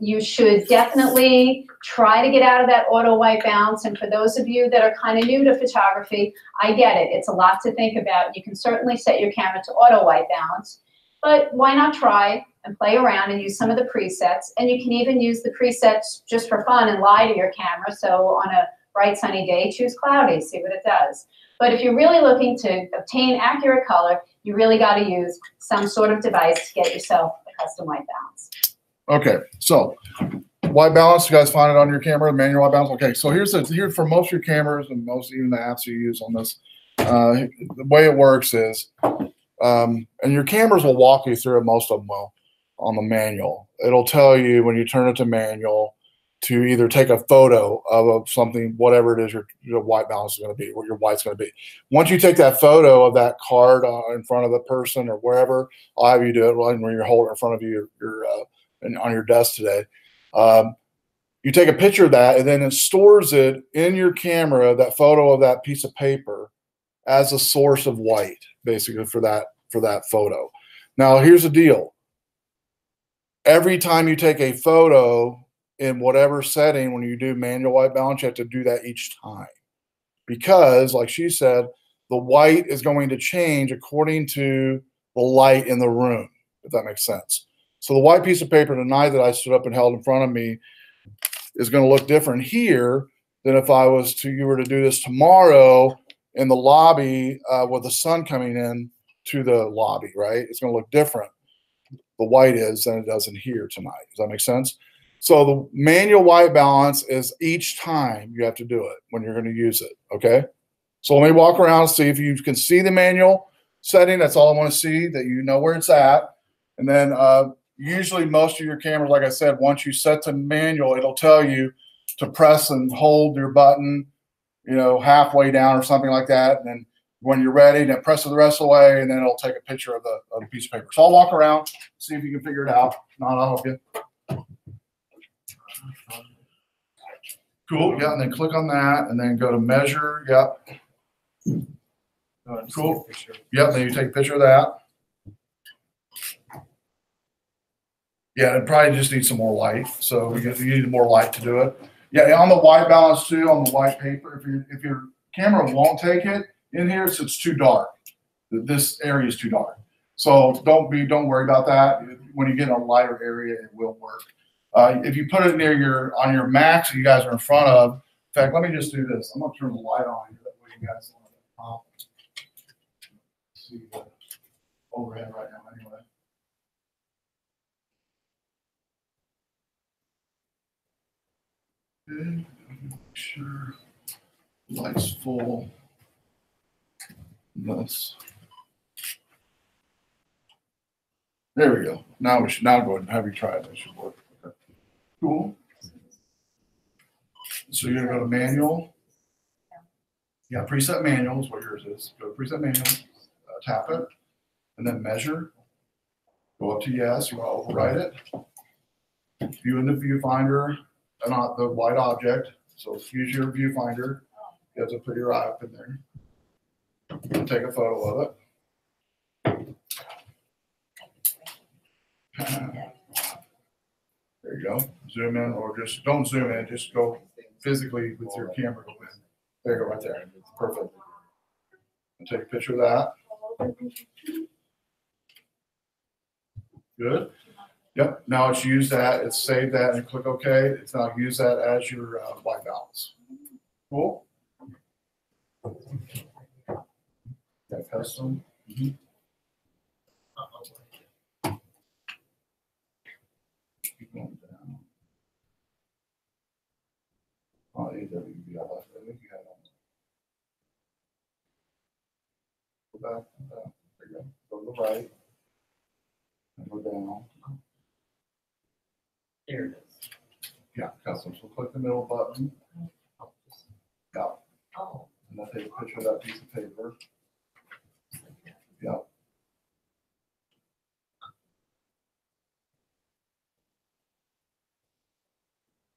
You should definitely try to get out of that auto white balance. And for those of you that are kind of new to photography, I get it. It's a lot to think about. You can certainly set your camera to auto white balance, but why not try and play around and use some of the presets? And you can even use the presets just for fun and lie to your camera. So on a bright sunny day, choose cloudy, see what it does. But if you're really looking to obtain accurate color, you really got to use some sort of device to get yourself a custom white balance. Okay, so white balance, you guys find it on your camera, manual white balance. Okay, so here's for most of your cameras and most even the apps you use on this. The way it works is, and your cameras will walk you through it, most of them will, on the manual. It'll tell you when you turn it to manual to either take a photo of something, whatever it is your white balance is going to be, what your white's going to be. Once you take that photo of that card in front of the person or wherever, I'll have you do it when you're holding it in front of you, on your desk today. You take a picture of that, and then it stores it in your camera, that photo of that piece of paper, as a source of white, basically for that photo. Now, here's the deal. Every time you take a photo in whatever setting, when you do manual white balance, you have to do that each time. Because, like she said, the white is going to change according to the light in the room, if that makes sense. So the white piece of paper tonight that I stood up and held in front of me, is going to look different here than if you were to do this tomorrow in the lobby with the sun coming in to the lobby, right? It's going to look different. The white is than it does in here tonight. Does that make sense? So the manual white balance is each time you have to do it when you're going to use it. Okay. So let me walk around and see if you can see the manual setting. That's all I want to see, that you know where it's at. And then usually most of your cameras, like I said, once you set to manual, it'll tell you to press and hold your button, halfway down or something like that. And then when you're ready, then press it the rest of the way, and then it'll take a picture of the piece of paper. So I'll walk around, see if you can figure it out. If not, I'll help you. Cool. Yeah, and then click on that, and then go to measure. Yep. Cool. Yep. Then you take a picture of that. Yeah, it probably just needs some more light. So you need more light to do it. Yeah, on the white balance too, on the white paper. If your camera won't take it in here, so it's too dark. This area is too dark. So don't worry about that. When you get in a lighter area, it will work. If you put it on your Mac, so you guys are in front of. In fact, let me just do this. I'm gonna turn the light on here. That way you guys see the overhead right now. Anyway. Okay, make sure light's full. This. There we go. Now we should go ahead and have you try it. That should work. Okay. Cool. So you're gonna go to manual. Yeah, preset manual is what yours is. Go to preset manual, tap it, and then measure. Go up to yes. You want to overwrite it. View in the viewfinder, not the white object. So use your viewfinder. You have to put your eye up in there. And take a photo of it. There you go. Zoom in, or just don't zoom in. Just go physically with your camera. Go in. There you go, right there. Perfect. And take a picture of that. Good. Yep. Now it's use that. It's save that and click OK. It's now use that as your white balance. Cool. Got custom. Mm-hmm. Keep going down. Oh, AWB, I left it. I think you had it on. Go back. There you go. Go to the right. And go down. Here it is. Yeah, custom. So click the middle button. Yeah. Oh. And then take a picture of that piece of paper. Yeah.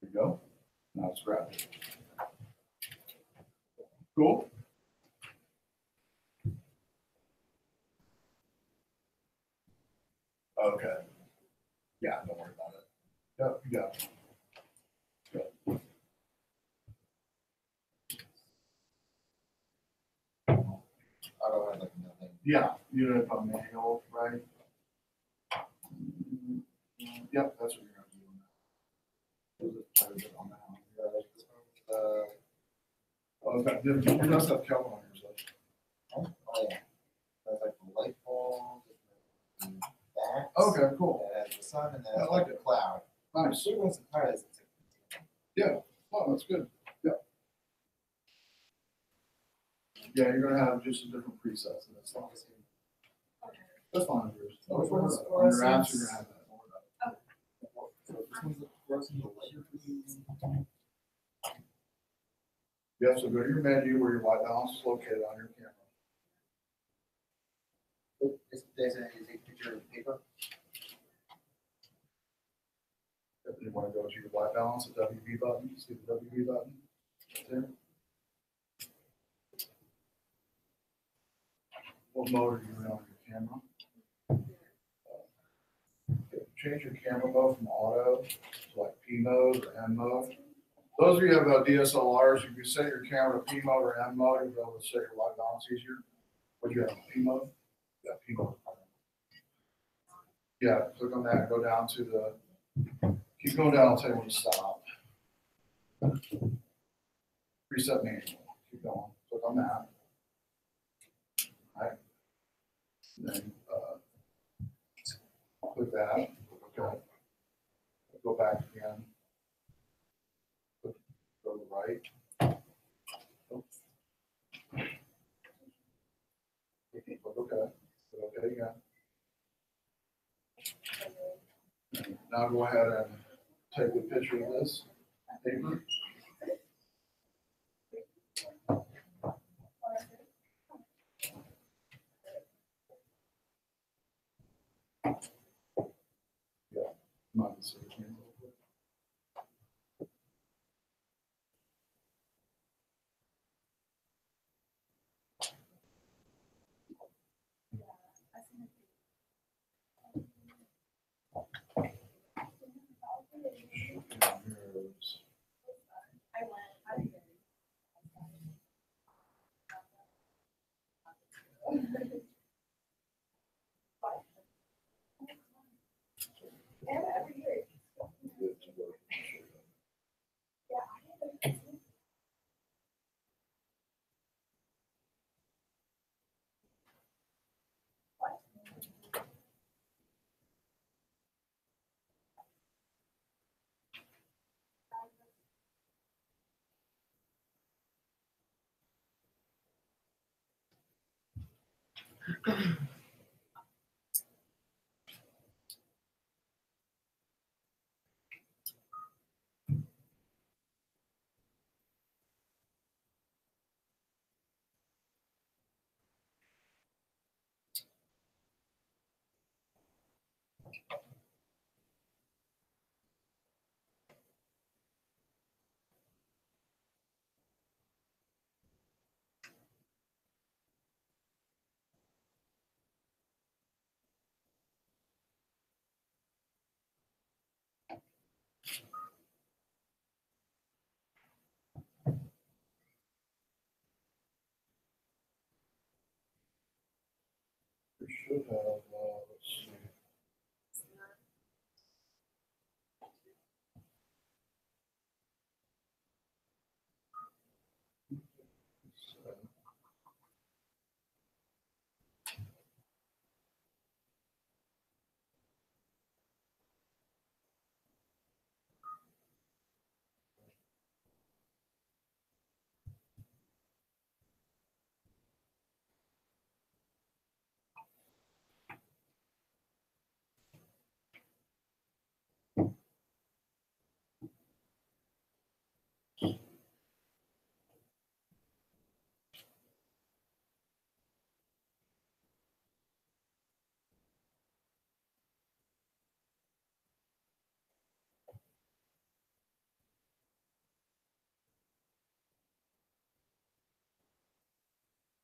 There you go. Now it's grabbed. Cool. Okay. Yeah, don't worry about it. Yep, you got it. Good. I don't have like nothing. Yeah, you have a manual, right? Yep, that's what you're gonna do. There's a tiny bit on that one. Oh, that didn't, you must have Kelvin on yours. Oh yeah. That's like the light bulb. That. Okay, cool. That has the sun and I that like like the cloud. Nice. She wants the cloud. Yeah. Oh, that's good. Yeah. Yeah, you're gonna have just a different presets, and that's fine. That's fine. Yours. On your apps, you're gonna have that. Yeah, so go to your menu where your white balance is located on your camera. There's a picture of paper. If you want to go to your white balance, the WB button, see the WB button right there. What mode are you in on your camera? Change your camera mode from auto to like P mode or M mode. Those of you who have DSLRs, if you set your camera to P mode or M mode, you'll be able to set your white balance easier. Would you have P mode? Yeah, P mode. Yeah, click on that and go down to the, keep going down, I'll tell you when to stop. Preset manual, keep going, click on that. Right? Then, click that, okay. Go back again. Go to the right. Oops. Click okay, click okay again. Now go ahead and take a picture of this paper. Yeah, not the search here. Here's- We should have, let's see. So,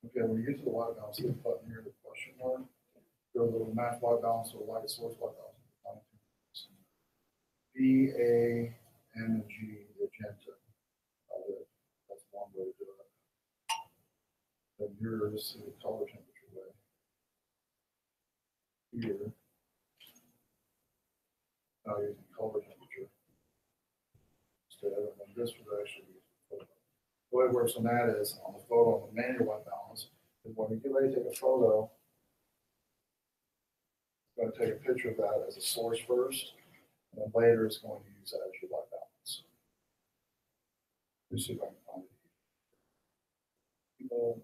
Okay, when you get to the white balance, hit the button here, the question mark. Go to the match white balance or light source white balance. B, A, N, and G, the agenda. That's one way to do it. Then yours, the color temperature way. Here. Now using color temperature. Instead, and then this would actually be photo. The way it works on that is on the photo, on the manual white balance, is when you get ready to take a photo, it's going to take a picture of that as a source first, and then later it's going to use that as your white balance. Let me see if I can find it. Change.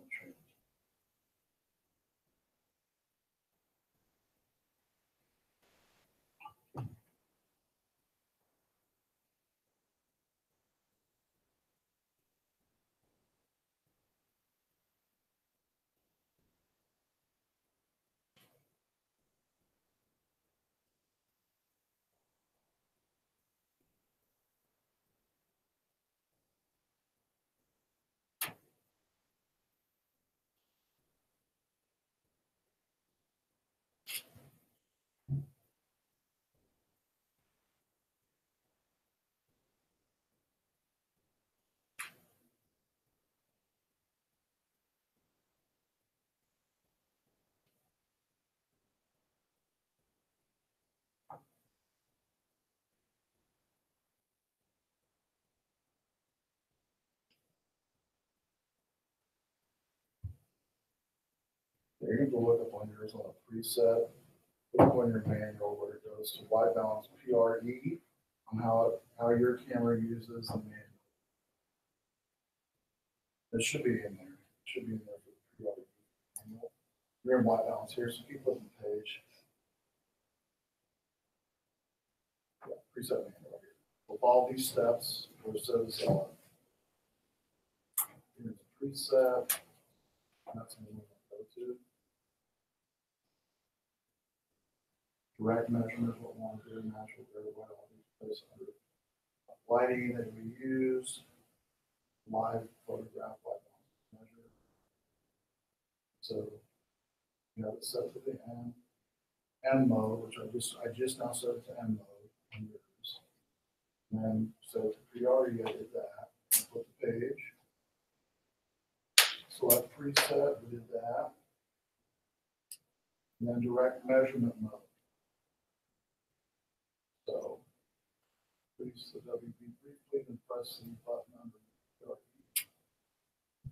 You can go look up on yours on a preset, look up on your manual where it goes to white balance PRE, on how your camera uses the manual. It should be in there. It should be in there for the PRE manual. You're in white balance here, so keep flipping the page. Yeah, preset manual here. We'll follow these steps where it says here's a preset. That's what we're going to go to. Direct measurement is what we want to do, natural, very well, all these places under lighting that we use, live photograph, light measure. So you have it set to the end mode, which I just now set it to end mode on yours. And then set it to PRE, I did that. Flip the page. Select preset, we did that. And then direct measurement mode. So please the WB briefly and press the button under the PRE.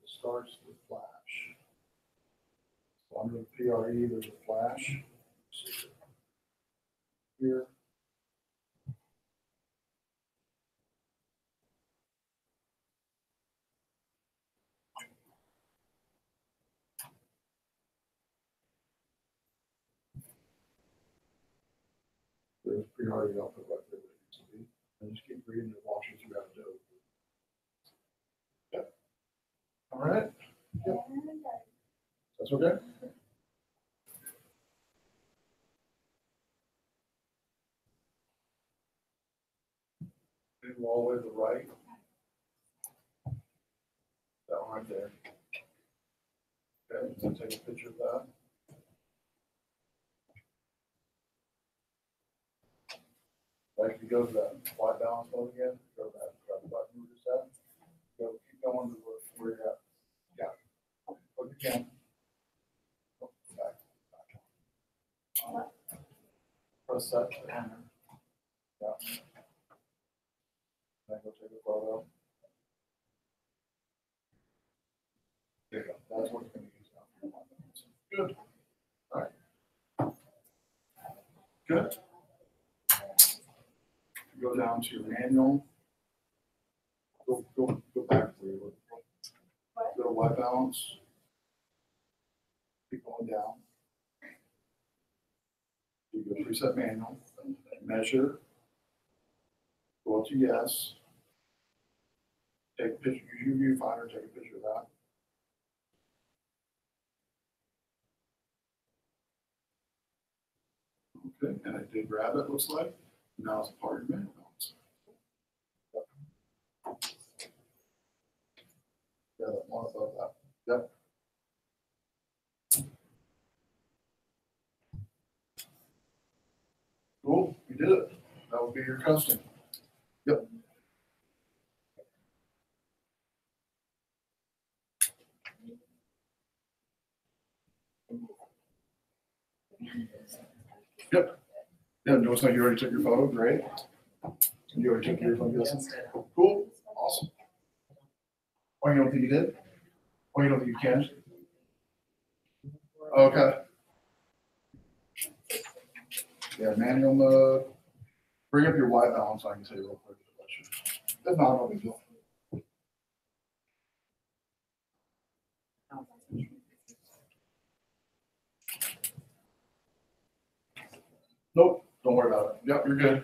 It starts with flash. So under the PRE, there's a flash. Here. There's PRE output right there. And just keep reading it, watch it through how to do it. Yep. All right. Yep. That's okay. Move all the way to the right. That one right there. Okay, so take a picture of that. Like if you go to that white balance mode again, go to that button you just had. Go, keep going to where you're at. Yeah. Look again. Oh, back. Press that to enter. Yeah. Then go take a photo. There you go. That's what it's going to use now for your white balance. Good. All right. Good. Go down to your manual. Go back where you look. Go to white balance. Keep going down. You go preset manual. Measure. Go up to yes. Take a picture. Use your viewfinder. Take a picture of that. Okay, and I did grab it. Looks like now it's part of your manual balance. Yeah, that one above that. Yep. Cool, you did it. That would be your custom. Yep. Yep. Yeah, it looks like you already took your photo. Great. You already took yours, I'm guessing. Cool. Awesome. Oh, you don't think you did? Oh, you don't think you can? Okay. Yeah, manual mode. Bring up your white balance so I can say real quick the question. If not, no big deal. Nope, don't worry about it. Yep, you're good.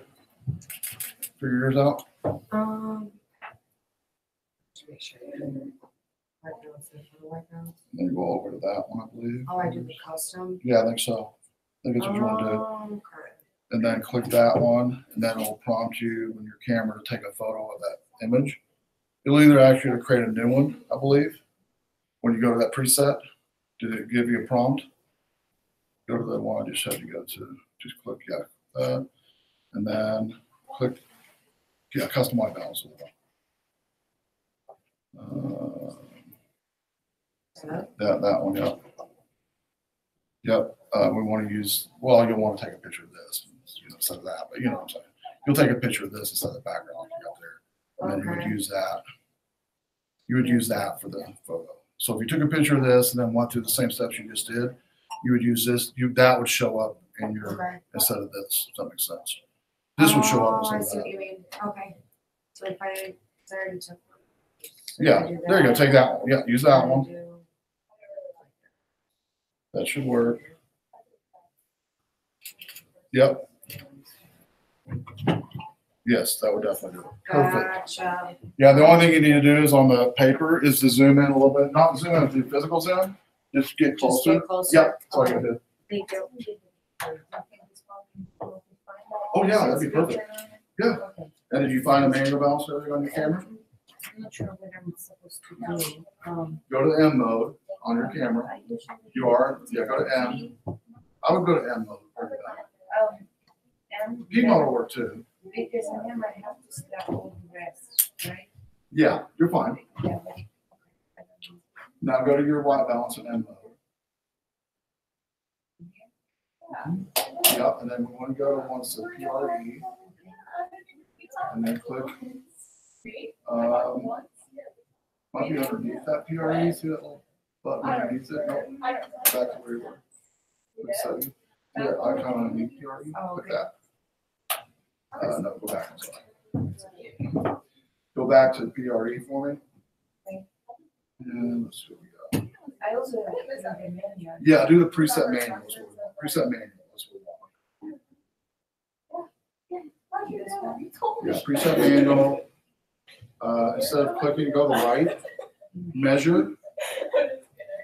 Figure yours out. To make sure you can white balance it for the white balance. Then go over to that one, I believe. Oh, I do the custom. Yeah, I think so. I think that's what you want to do. Okay. And then click that one, and then it'll prompt you when your camera to take a photo of that image. It'll either ask you to create a new one, I believe. When you go to that preset, did it give you a prompt? Go to the one I just had you go to. Just click, yeah, that. And then click, yeah, custom white balance. That one, yeah. Yep. We want to use, well, you'll want to take a picture of this, instead of that, but you know what I'm saying. You'll take a picture of this instead of the background like you got there. And then you would use that. You would use that for the photo. So if you took a picture of this and then went through the same steps you just did, you would use this, that would show up in your, Okay. instead of this, if that makes sense. This would show up Oh, I instead see of what that. you mean. Okay. So if I already took. so Yeah, I do there you go, take that one, yeah, use that I one, do- that should work. Yep. Yes, that would definitely do it. Perfect. Gotcha. Yeah, the only thing you need to do is on the paper is to zoom in a little bit, not zoom in, do physical zoom, just get Just closer. get closer. Yep, that's all I Okay. gotta do. Thank you. Oh, yeah, that'd be perfect. Yeah. Okay. And did you find a manual balance setting on your camera? I'm not sure what I'm supposed to do. Go to M mode on your camera. I usually- You are, yeah, go to M. I would go to M mode. And P mode will work too. because remember, I have to step all the rest, right? Yeah, you're fine. Yeah. Now go to your white balance in M mode. Yep, and then we want to go to once the PRE. And then click. Might be underneath that PRE, see that little button underneath it? Nope. Back to where you were. Click setting. Yeah, icon underneath PRE, click that. No, go back, I'm sorry. Go back to PRE for me. And let's see what we got. I also have the menu. Yeah, do the preset manual. That's what we want. Preset manual. That's what we want. Yeah, preset manual. Instead of clicking, go to the right, measure,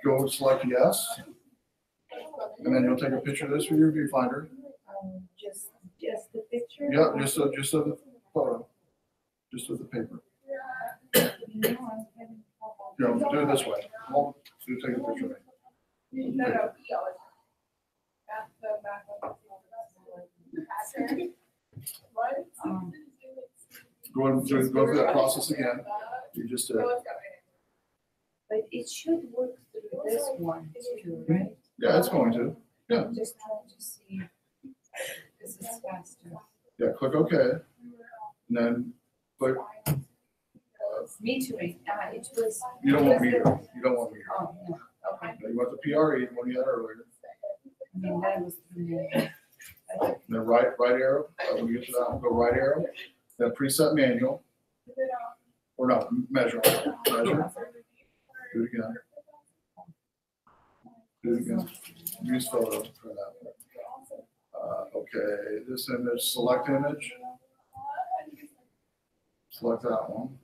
go select yes. And then you'll take a picture of this with your viewfinder. Just the picture? Yeah, just of the photo, just of the paper. Yeah, do it this way. Hold, so take a picture of it. Go ahead and go through that process again. You just, But it should work through this one too, right? yeah, it's going to. Yeah. I'm just trying to see. This is faster. Yeah, click OK. And then click, Metering, it was. you don't want meter. You don't want meter. Oh, no, okay. You want the PRE, the one you had earlier. I mean, that was. And then right arrow, when you get to that one, go right arrow. Then preset manual. Or no, measure. Measure. Do it again. Do it again. Use photo for that. Okay, this image, select image. Select that one.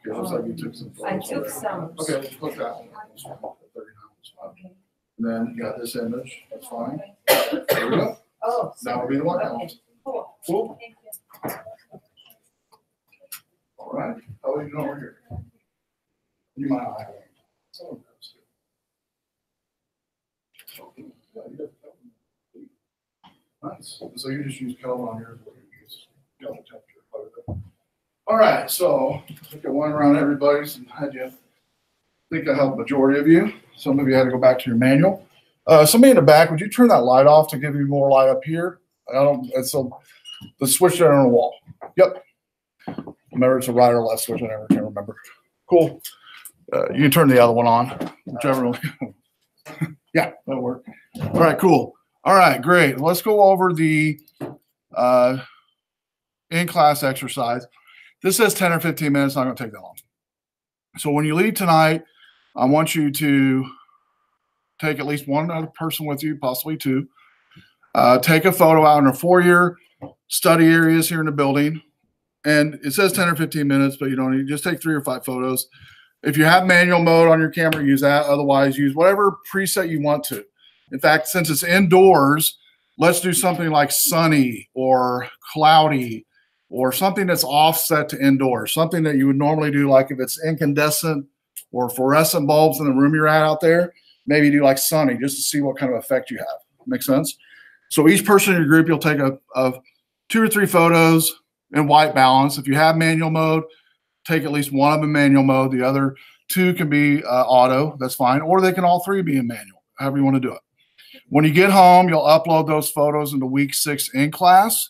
Okay, looks like you took some I photos. took already. some. Okay, just click that one. This one, 39 is fine. Okay. And then you got this image, that's fine. There we go. Oh. Now will be the one Okay, balance. cool. Cool. Thank you. All right. How are you doing over here? You might not have it. Someone does. Yeah, you got the Kelvin. Nice. So you just use Kelvin on yours, what you use Kelvin temperature quite a bit. All right, so I think I went around everybody's and had you. I think I helped majority of you. Some of you had to go back to your manual. Somebody in the back, would you turn that light off to give you more light up here? I don't. It's the switch there on the wall. Yep. Remember, it's a right or left switch. I never can remember. Cool. You can turn the other one on, whichever one. Yeah, that'll work. All right, cool. All right, great. Let's go over the in-class exercise. This says 10 or 15 minutes. Not going to take that long. So when you leave tonight, I want you to take at least one other person with you, possibly two. Take a photo out in the foyer, study areas here in the building. And it says 10 or 15 minutes, but you don't need, just take 3 or 5 photos. If you have manual mode on your camera, use that. Otherwise, use whatever preset you want to. In fact, since it's indoors, let's do something like sunny or cloudy or something that's offset to indoors, something that you would normally do, like if it's incandescent or fluorescent bulbs in the room you're at out there, maybe do like sunny just to see what kind of effect you have. Make sense? So each person in your group, you'll take a 2 or 3 photos in white balance. If you have manual mode, take at least one of them in manual mode. The other 2 can be auto. That's fine. Or they can all 3 be in manual, however you want to do it. When you get home, you'll upload those photos into week 6 in class.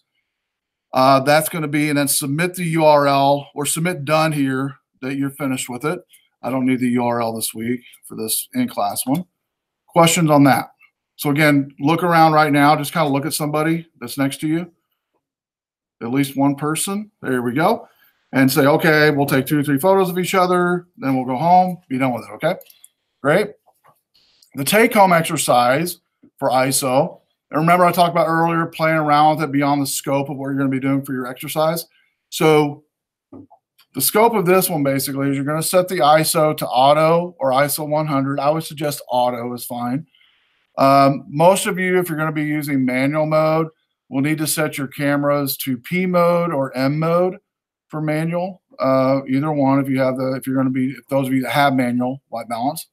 That's going to be, and then submit the URL or submit done here that you're finished with it. I don't need the URL this week for this in class one. Questions on that? So again, look around right now. Just kind of look at somebody that's next to you. At least one person. There we go. And say, okay, we'll take 2 or 3 photos of each other. Then we'll go home. Be done with it. Okay. Great. The take-home exercise for ISO. And remember, I talked about earlier playing around with it beyond the scope of what you're going to be doing for your exercise. So the scope of this one basically is you're going to set the ISO to auto or ISO 100. I would suggest auto is fine. Most of you, if you're going to be using manual mode, will need to set your cameras to P mode or M mode for manual. Either one, if those of you that have manual white balance.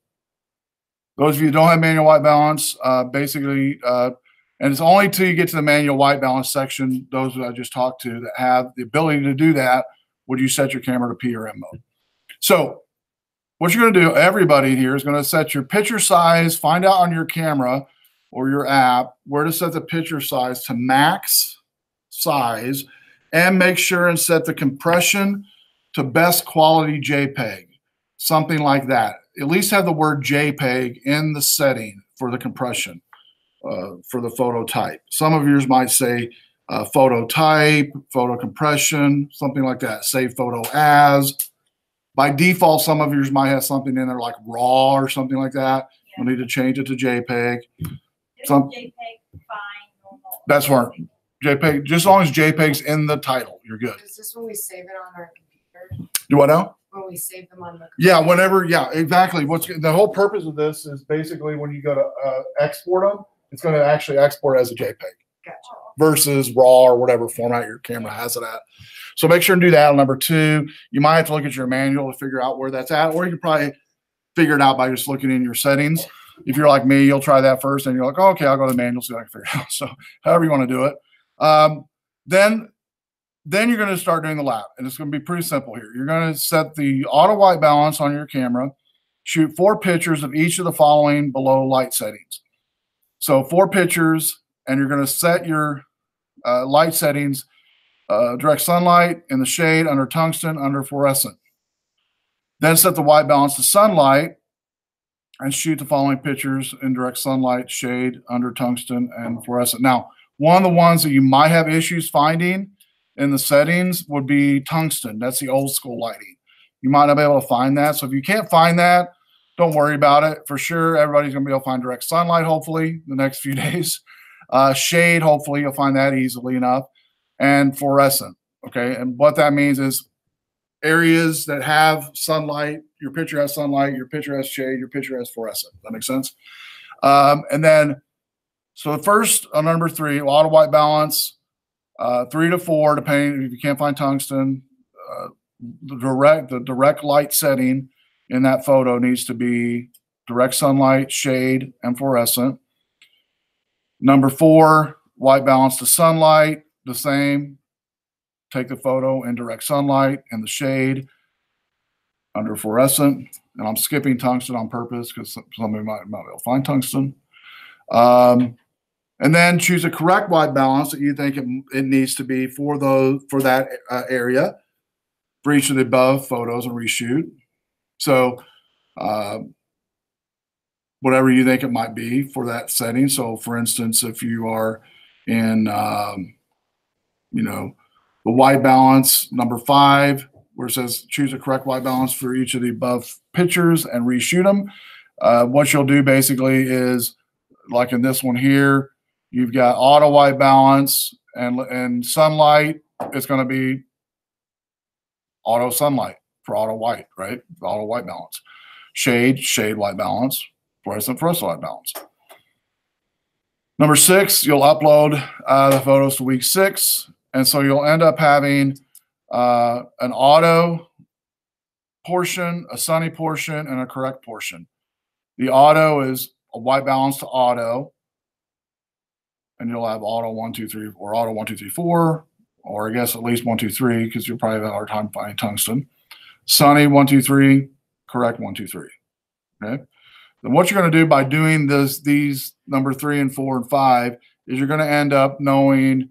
Those of you who don't have manual white balance, basically, and it's only till you get to the manual white balance section, those that I just talked to that have the ability to do that, would you set your camera to P or M mode. So what you're going to do, everybody here is going to set your picture size, find out on your camera or your app where to set the picture size to max size, and make sure and set the compression to best quality JPEG, something like that. At least have the word JPEG in the setting for the compression for the photo type. Some of yours might say photo type, photo compression, something like that. Save photo as. By default, some of yours might have something in there like raw or something like that. You'll need to change it to JPEG. JPEG fine, normal. That's fine. JPEG, just as long as JPEG's in the title, you're good. Is this when we save it on our computer? Do what now? When we save them on the computer? Yeah, whenever, yeah, exactly. The whole purpose of this is basically when you go to export them, it's going to actually export as a JPEG. Gotcha. Versus raw or whatever format your camera has it at. So make sure and do that. Number 2, you might have to look at your manual to figure out where that's at, or you can probably figure it out by just looking in your settings. If you're like me, you'll try that first and you're like, oh, okay, I'll go to the manual so I can figure it out. So however you want to do it. Then you're going to start doing the lap, and it's going to be pretty simple here. You're going to set the auto white balance on your camera, shoot 4 pictures of each of the following below light settings. So 4 pictures, and you're going to set your light settings, direct sunlight, in the shade, under tungsten, under fluorescent. Then set the white balance to sunlight and shoot the following pictures in direct sunlight, shade, under tungsten, and fluorescent. Now, one of the ones that you might have issues finding in the settings would be tungsten. That's the old school lighting. You might not be able to find that. So if you can't find that, don't worry about it. For sure, everybody's going to be able to find direct sunlight, hopefully, the next few days. Shade, hopefully, you'll find that easily enough. And fluorescent, okay? And what that means is areas that have sunlight, your picture has sunlight, your picture has shade, your picture has fluorescent. That makes sense? And then, so the first, on number 3, auto white balance, 3 to 4, depending if you can't find tungsten. The direct light setting in that photo needs to be direct sunlight, shade, and fluorescent. Number 4, white balance to sunlight, the same. Take the photo in direct sunlight and the shade, under fluorescent. And I'm skipping tungsten on purpose because somebody might be able to find tungsten. And then choose a correct white balance that you think it needs to be for that area for each of the above photos and reshoot. So whatever you think it might be for that setting. So for instance, if you are in, the white balance, number 5, where it says choose a correct white balance for each of the above pictures and reshoot them. What you'll do basically is, like in this one here, you've got auto white balance and sunlight. It's going to be auto sunlight for auto white, right? Auto white balance. Shade white balance. Fluorescent white balance. Number 6, you'll upload the photos to week 6. And so you'll end up having an auto portion, a sunny portion, and a correct portion. The auto is a white balance to auto. And you'll have auto 1, 2, 3, or auto 1, 2, 3, 4, or I guess at least 1, 2, 3, because you'll probably have a hard time finding tungsten. Sunny 1, 2, 3, correct 1, 2, 3. Okay. Then what you're going to do by doing these number 3 and 4 and 5 is you're going to end up knowing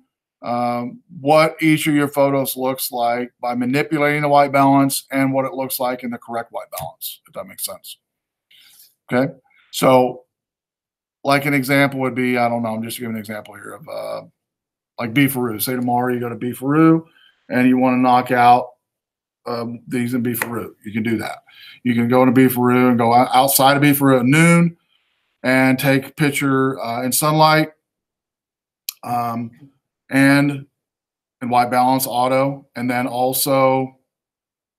what each of your photos looks like by manipulating the white balance and what it looks like in the correct white balance, if that makes sense. Okay. So like an example would be, I don't know, I'm just giving an example here of like Beefaroo. Say tomorrow you go to Beefaroo and you want to knock out these in Beefaroo. You can do that. You can go to Beefaroo and go outside of Beefaroo at noon and take a picture in sunlight and in white balance auto, and then also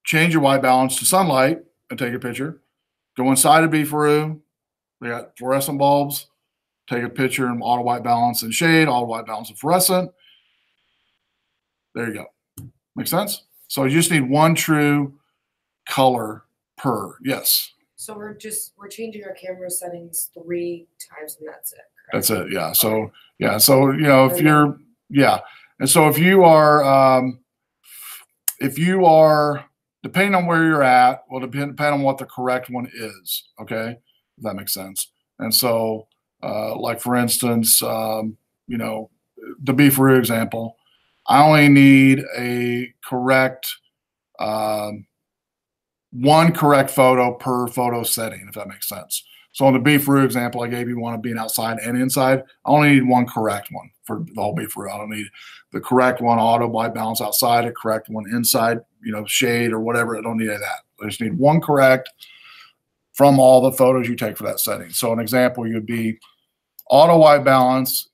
change your white balance to sunlight and take a picture. Go inside of Beefaroo. They got fluorescent bulbs. Take a picture in auto white balance and shade, auto white balance and fluorescent. There you go. Make sense? So you just need one true color per. Yes. So we're changing our camera settings 3 times and that's it. Correct? That's it. Yeah. So yeah. So you know if you're and so if you are depending on where you're at, will depend on what the correct one is. Okay, if that makes sense. And so like for instance, you know, the Beefaroo example, I only need a correct one correct photo per photo setting, if that makes sense. So on the Beefaroo example I gave you, one of being outside and inside, I only need one correct one for the whole Beefaroo. I don't need the correct one auto white balance outside, a correct one inside, you know, shade or whatever. I don't need any of that. I just need one correct from all the photos you take for that setting. So an example would be auto white balance,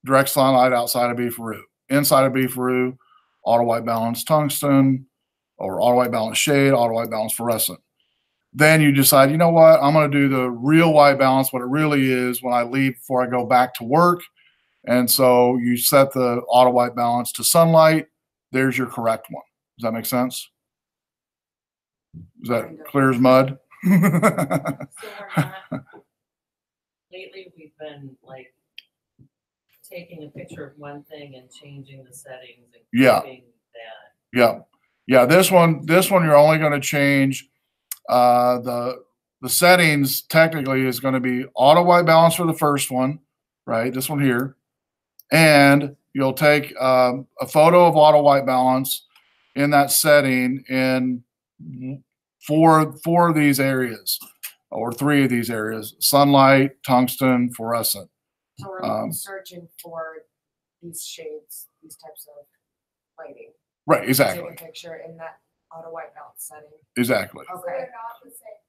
direct sunlight outside of Beefaroo. Inside of Beefaroo, auto white balance tungsten, or auto white balance shade, auto white balance fluorescent. Then you decide, you know what, I'm going to do the real white balance, what it really is when I leave before I go back to work. And so you set the auto white balance to sunlight. There's your correct one. Does that make sense? Is that clear as mud? So we're not, lately we've been like taking a picture of one thing and changing the settings and keeping that. Yeah. Yeah. This one you're only going to change the settings technically is going to be auto white balance for the first one, right? This one here. And you'll take a photo of auto white balance in that setting in four of these areas or 3 of these areas: sunlight, tungsten, fluorescent. So we're searching for these shades, these types of lighting. Right, exactly. Take a picture in that auto white balance setting. Exactly. Okay. They're not the same.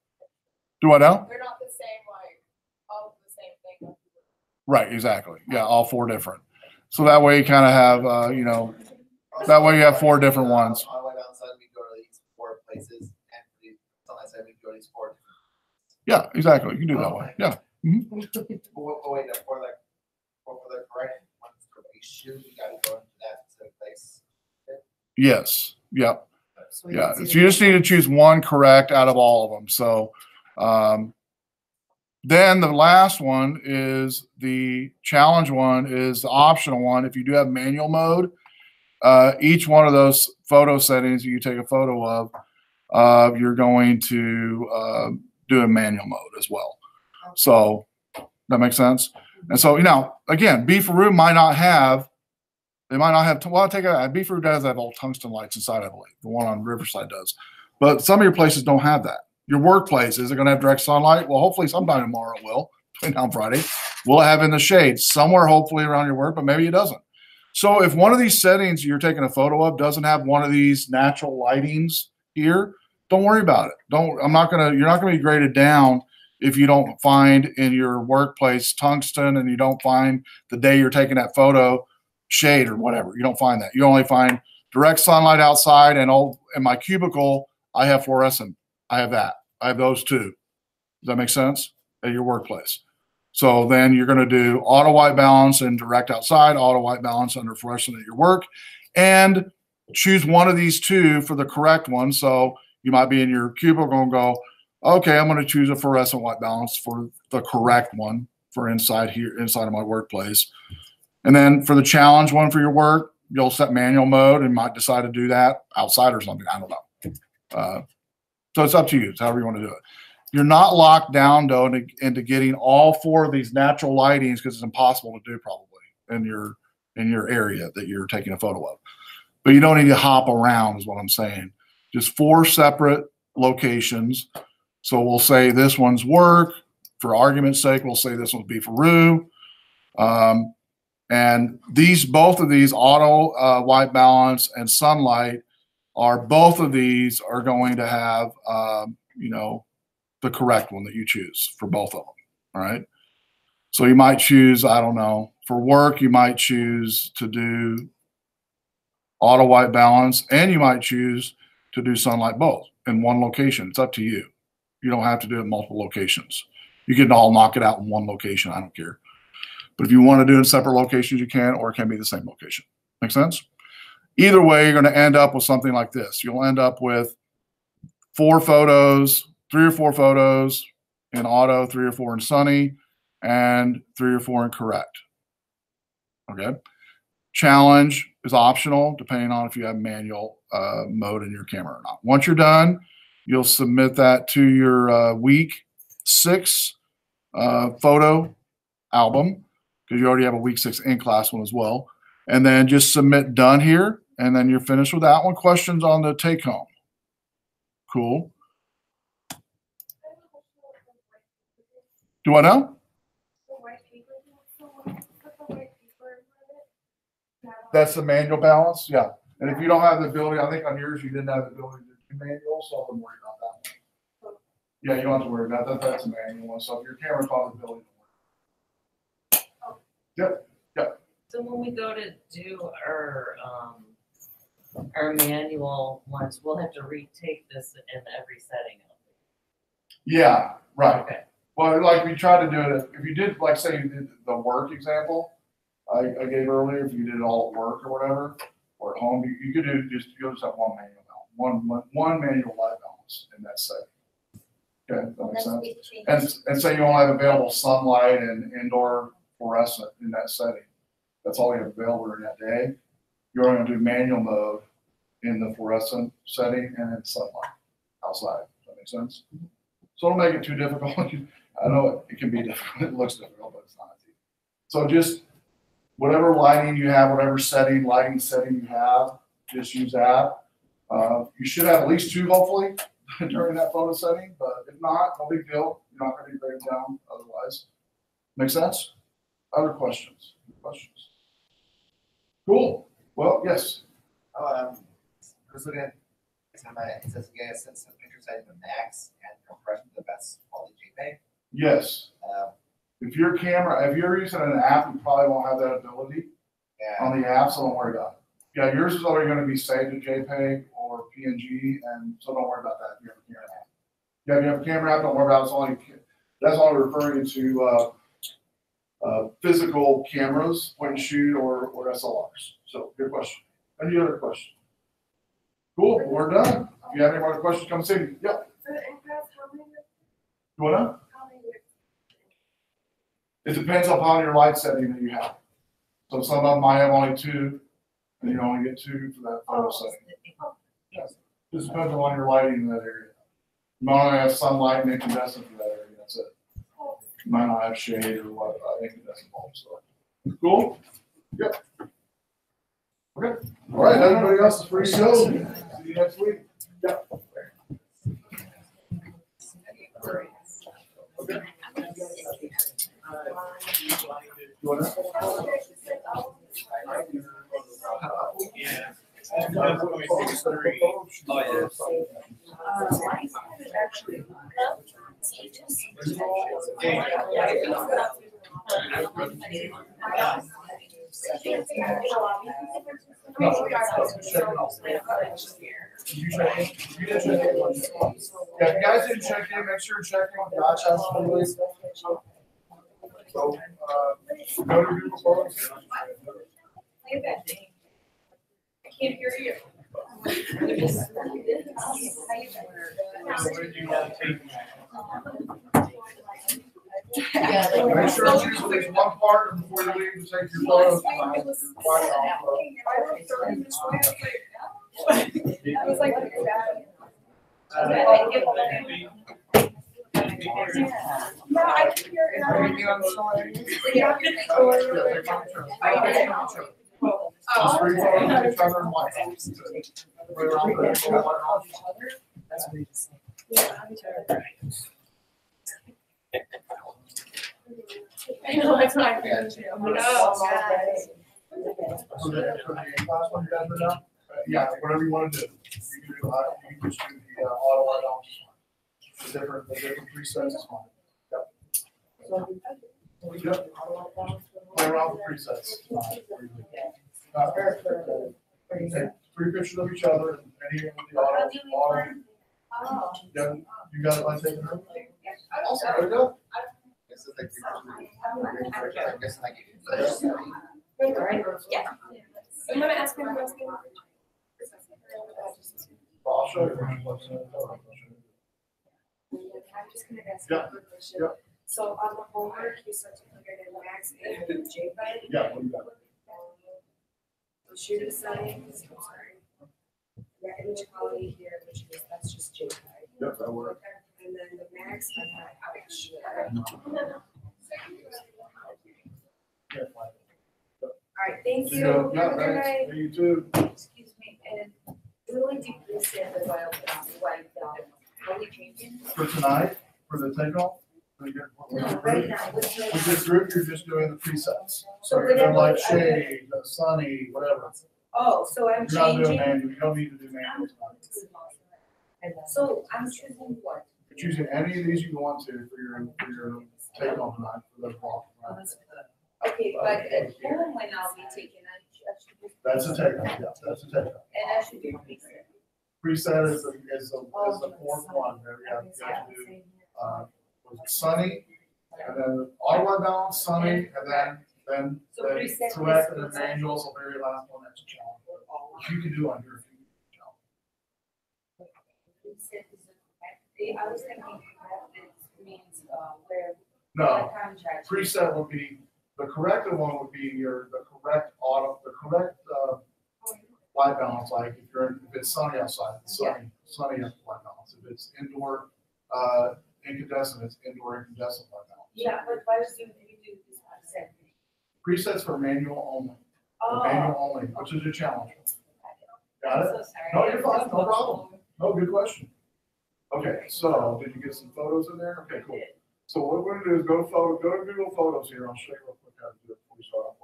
Do I know? They're not the same, like, all the same thing. Right, exactly. Yeah, all 4 different. So that way you kind of have, you know, that way you have 4 different ones. On the way outside, we go to these 4 places, and on the side, we go to these 4. Yeah, exactly. You can do it that way. Yeah. Mhm. Wait, for the correct ones to be shoot, you got to go into that specific place. Yes. Yep. So we Yeah. can see So you just need to choose one correct out of all of them. So then the last one is the challenge one, is the optional one. If you do have manual mode, each one of those photo settings you take a photo of, you're going to do a manual mode as well. So that makes sense. And so, you know, again, Beefaroo might not have, well, Beefaroo does have all tungsten lights inside, I believe. The one on Riverside does. But some of your places don't have that. Your workplace, is it going to have direct sunlight? Well, hopefully sometime tomorrow it will, between now and Friday. Will it have in the shade somewhere, hopefully around your work, but maybe it doesn't. So if one of these settings you're taking a photo of doesn't have one of these natural lightings here, don't worry about it. You're not going to be graded down if you don't find in your workplace tungsten and you don't find the day you're taking that photo shade or whatever. You don't find that. You only find direct sunlight outside, and in my cubicle, I have fluorescent. I have that. I have those 2. Does that make sense? At your workplace. So then you're going to do auto white balance and direct outside, auto white balance under fluorescent at your work, and choose one of these 2 for the correct one. So you might be in your cubicle and go, okay, I'm going to choose a fluorescent white balance for the correct one for inside of my workplace. And then for the challenge one for your work, you'll set manual mode and might decide to do that outside or something. I don't know. So it's up to you. It's however you want to do it. You're not locked down, though, into getting all 4 of these natural lightings, because it's impossible to do probably in your area that you're taking a photo of. But you don't need to hop around is what I'm saying. Just 4 separate locations. So we'll say this one's work, for argument's sake, we'll say this would be for Rue. And both of these auto white balance and sunlight both of these are going to have, the correct one that you choose for both of them. All right. So you might choose, I don't know, for work, you might choose to do auto white balance, and you might choose to do sunlight both in one location. It's up to you. You don't have to do it in multiple locations. You can all knock it out in one location. I don't care. But if you want to do it in separate locations, you can, or it can be the same location. Make sense? Either way, you're going to end up with something like this. You'll end up with 4 photos, 3 or 4 photos in auto, 3 or 4 in sunny, and 3 or 4 in correct. Okay. Challenge is optional, depending on if you have manual mode in your camera or not. Once you're done, you'll submit that to your week 6 photo album, because you already have a week 6 in-class one as well. And then just submit done here, and then you're finished with that one. Questions on the take-home? Cool. Do I know? That's the manual balance, yeah. And if you don't have the ability, I think on yours you didn't have the ability to do manual, so I wouldn't worry about that one. Yeah, you don't have to worry about that. That's a manual one. So if your camera's got the ability to work. Yep, yep. So when we go to do our manual ones, we'll have to retake this in every setting. Yeah, right. Okay. Well, like we tried to do it, if you did, like say you did the work example I gave earlier, if you did it all at work or whatever, or at home, you could do you'll just have one manual balance, one manual light balance in that setting. Okay, that makes sense. And say you only have available sunlight and indoor fluorescent in that setting. That's all you have available in that day. You're only going to do manual mode in the fluorescent setting and then sunlight outside. Does that make sense? So don't make it too difficult. I know it can be difficult. It looks difficult, but it's not easy. So just whatever lighting you have, whatever lighting setting you have, just use that. You should have at least 2, hopefully, during that photo setting. But if not, no big deal. You're not going to break it down otherwise. Make sense? Other questions? Cool. Well, yes. I was looking at it says you guys sent some pictures out of the max and compression to the best quality JPEG. Yes. If you're using an app, you probably won't have that ability on the app, so don't worry about it. Yeah, yours is already going to be saved to JPEG or PNG, and so don't worry about that if you have a camera app. Yeah, if you have a camera app, don't worry about it. That's only referring to physical cameras, point and shoot, or SLRs. So, good question. Any other question? Cool, we're done. If you have any more questions, come see me. Yeah. You wanna? It depends upon your light setting that you have. So some of them might have only 2, and you only get 2 for that photo setting. Yes. Just depends on your lighting in that area. You might only have sunlight and incandescent for that area. That's it. You might not have shade or what incandescent bulbs. So cool. Yep. Okay. All right. Everybody else is free to go. See you next week. Yep. Okay. You want to? Yeah. Yeah, if you guys didn't check in, make sure you check in with Josh House, please. So, go to Google Photos. I can't hear you. Make sure you use at least one part before you leave to take your photos. I was like, no, I can hear it. Just three photos of each other and one. That's what he said. I know, that's what I'm Yeah. thinking too. I'm like, oh, God. So the class one you guys are done? Yeah, whatever you want to do. You can do, you can just do the auto add-on. The different presets is fine. Yep. Yep. Play around with presets. Take 3 pictures of each other and any of the auto. Yeah, you got it, like taking her? Awesome, there you go. This is like. I guess I give you. Alright, yeah. I'm gonna ask him what's going on. Well, I'll show you. I'm just gonna ask Yeah, a quick question. yeah. So on the homework, you said to put it in max and JPEG. Yeah, what do you got? So shoot settings, I'm sorry. Yeah, image quality here, which is, that's just JPEG. Yep, that works. And then the max, I'm not ouch. All right, thank you. Have a Yeah, good night. thanks. You too. Excuse me, and really decrease the white, are we changing? For tonight, for the takeoff? No, right now, what's With the, this group, you're just doing the presets. So So you're doing like whatever I- shade, sunny, whatever. oh, so I'm You're not doing changing. manual, you don't need to do manual tonight. So I'm choosing what? You're choosing any of these you want to for your takeoff tonight for the clock. right? Okay, but at home when I'll be taking, I should do. That's a takeoff, yeah, that's a takeoff. And I should do preset. Preset is the fourth one, there you have to do, was it sunny? And then auto balance, sunny, and then So preset correct, is- and then manual is the very last one, that's a challenge. Which you can do on here if you need to. Preset is a- I was thinking that means, where. No, Contract. preset would be, the corrected one would be the correct white balance, like if it's sunny outside, it's sunny white balance. If it's indoor, incandescent, it's indoor incandescent white balance. Yeah, but why would you do this preset? Presets for manual only, Oh. manual only, which is a challenge. Got it? I'm so sorry. No, you're fine, no problem. No, good question. Okay, so did you get some photos in there? Okay, cool. So what we're gonna do is go to Google Photos here. I'll show you real quick how to do it before we start off.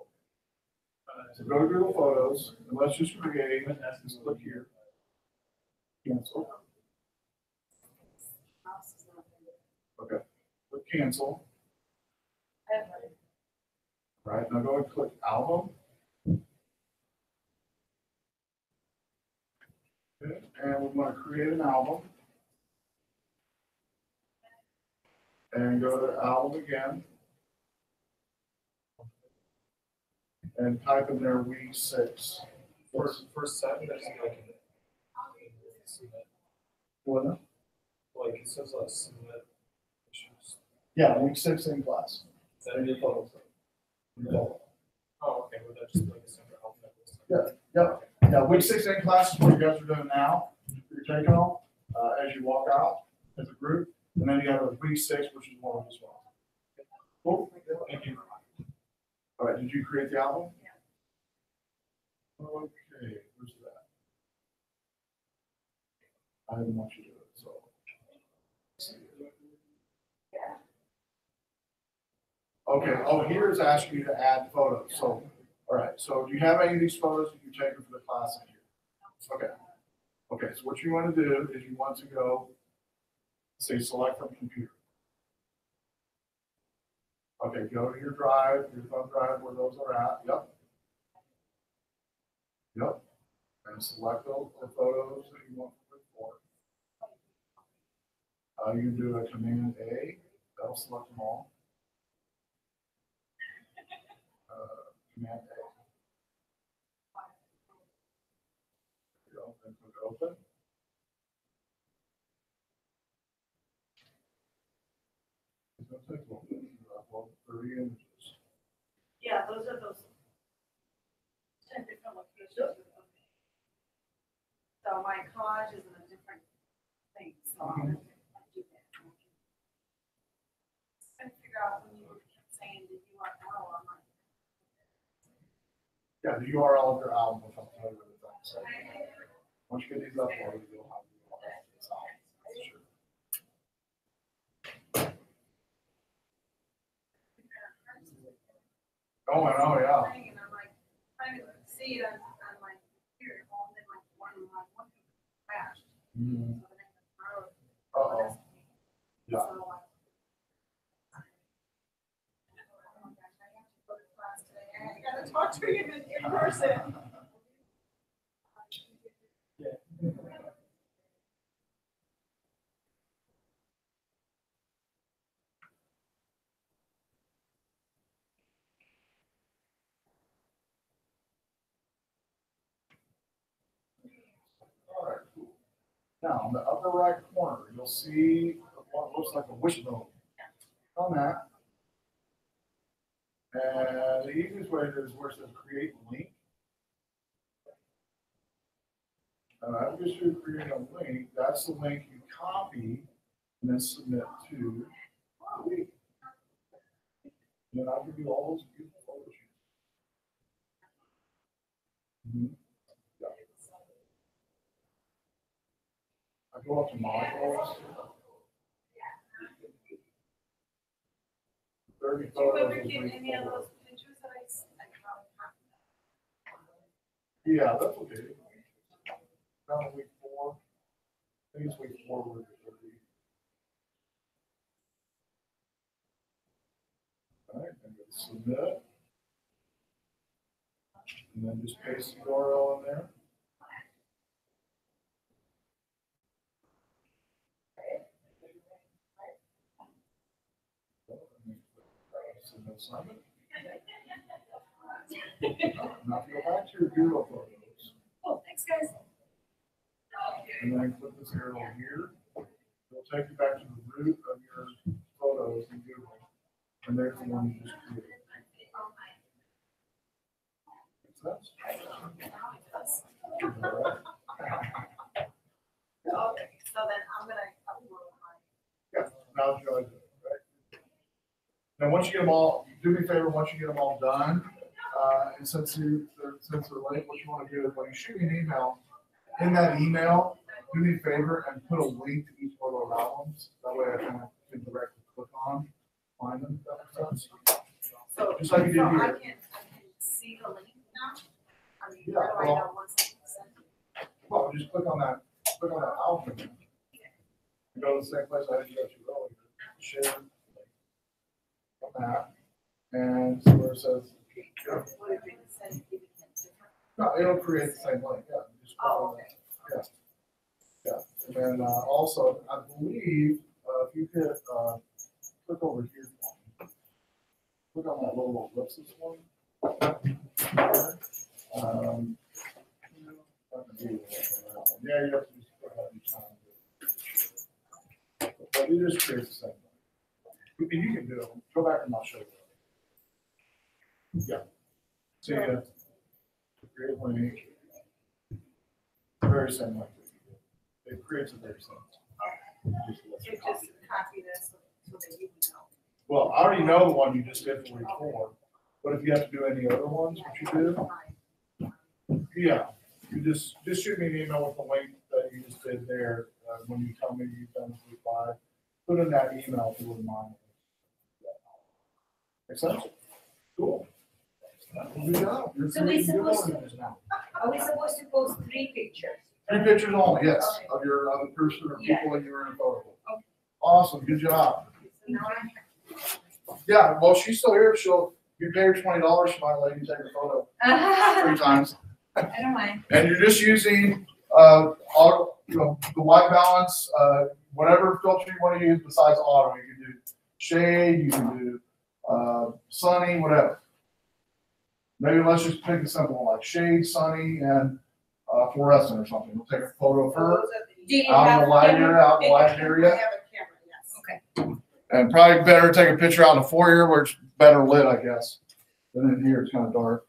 So go to Google Photos and let's just create, just click here. Cancel. Okay, click cancel. Right, now go and click album. Okay, and we're gonna create an album. And go to album again. And type in there week 6. First set, there's like. What? Like it says like submit issues. Yeah, week 6 in class. Is that in your photos? Oh, okay, well, that's just like a separate alphabet. Yeah, week 6 in class is what you guys are doing now. You're taking off as you walk out as a group. And then you have a week 6, which is one of this one. Cool. Thank you. All right, did you create the album? Yeah. Okay, where's that? I didn't want you to do it, so. Okay, oh, here's asking you to add photos, so, all right, so do you have any of these photos that you've taken for the class in here? Okay, okay, so what you want to do is you want to go, say, select from computer. Okay, go to your drive, your thumb drive where those are at, yep. Yep, and select the photos that you want to record. You can do a Command A, that'll select them all. Command A. There you go, then click open. It's gonna take a little bit, you upload 30 images. Yeah, those are those 10 different locations. So my collage is in a different thing, so I'll do that. Trying to figure out when you were saying, did you want now or not? Yeah, the URL of your album will tell you everything. So once you get these uploaded, you'll have the URL. Sure. Oh, I know, yeah. And I'm like, trying to see it on my computer, all in like one crashed. Mhm. So then tomorrow, Uh-oh. Yeah. so, oh my gosh, I have to go to class today. I gotta talk to you in person. All right, cool. Now, in the upper right corner, you'll see what looks like a wishbone. On that. And the easiest way to do it is where it says create link. And I'm just going to create a link. That's the link you copy and then submit to the week. Then I can do all those beautiful photo shoots. Yeah. I go up to modules. 30 Do you photos. ever is get week any of 4. those pictures that I Yeah, that's okay. Down to week 4. I think it's week 4 with the 30. All right, and then submit. And then just paste the URL in there. Submit assignment. Now if you go back to your Google photos. Oh, thanks, guys. And then click this arrow here. It'll take you back to the root of your photos in Google. And there's the one you just created. Makes sense? All right. Okay, so then I'm gonna upload my. Yeah, now it's really good, right? Now, once you get them all, do me a favor, once you get them all done, and since they're late, what you want to do is when you shoot me an email, in that email, do me a favor and put a link to each one of those albums. That way I can directly click on, find them, if that makes sense. So, Just like you did so I here. can see the link now? I mean, Yeah, where do I well- know once I send it? Well, just click on that album. You go to the same place I had you go to earlier, share, on that, and see where it says, yeah. What if it says giving it different? No, it'll create the same link, yeah. Just click Oh, on okay. that. Yeah, and then also, I believe, if you hit, click over here. Click on that little ellipsis one. Yeah, you have to just put that each time. But it just creates the same thing. You can do it. Go back and I'll show you. Yeah. See ya. Create link. Very same like this. It creates a very same. So just copy this so that you know. Well, I already know the one you just did for week 4, but if you have to do any other ones, what you do, yeah, you just shoot me an email with the link that you just did there. When you tell me you've done week 5, put in that email if you wouldn't mind. Make sense? Cool. Good job. You're So we're creating good supposed to- images now. Are we supposed to post 3 pictures? 3 pictures only, yes, Okay. of your other person or Yeah. people that you're in a photo with. Okay. Awesome, good job. So now I Yeah, well, she's still here. You pay her $20, she might let you take a photo 3 times. I don't mind. And you're just using, the white balance, whatever filter you want to use besides auto. You can do shade, you can do sunny, whatever. Maybe let's just pick a simple one like shade, sunny, and fluorescent or something. We'll take a photo of her Do you out in have the light camera? area, out in the light I area. have a camera, yes. And probably better take a picture out in the foyer where it's better lit, I guess. Than in here, it's kind of dark.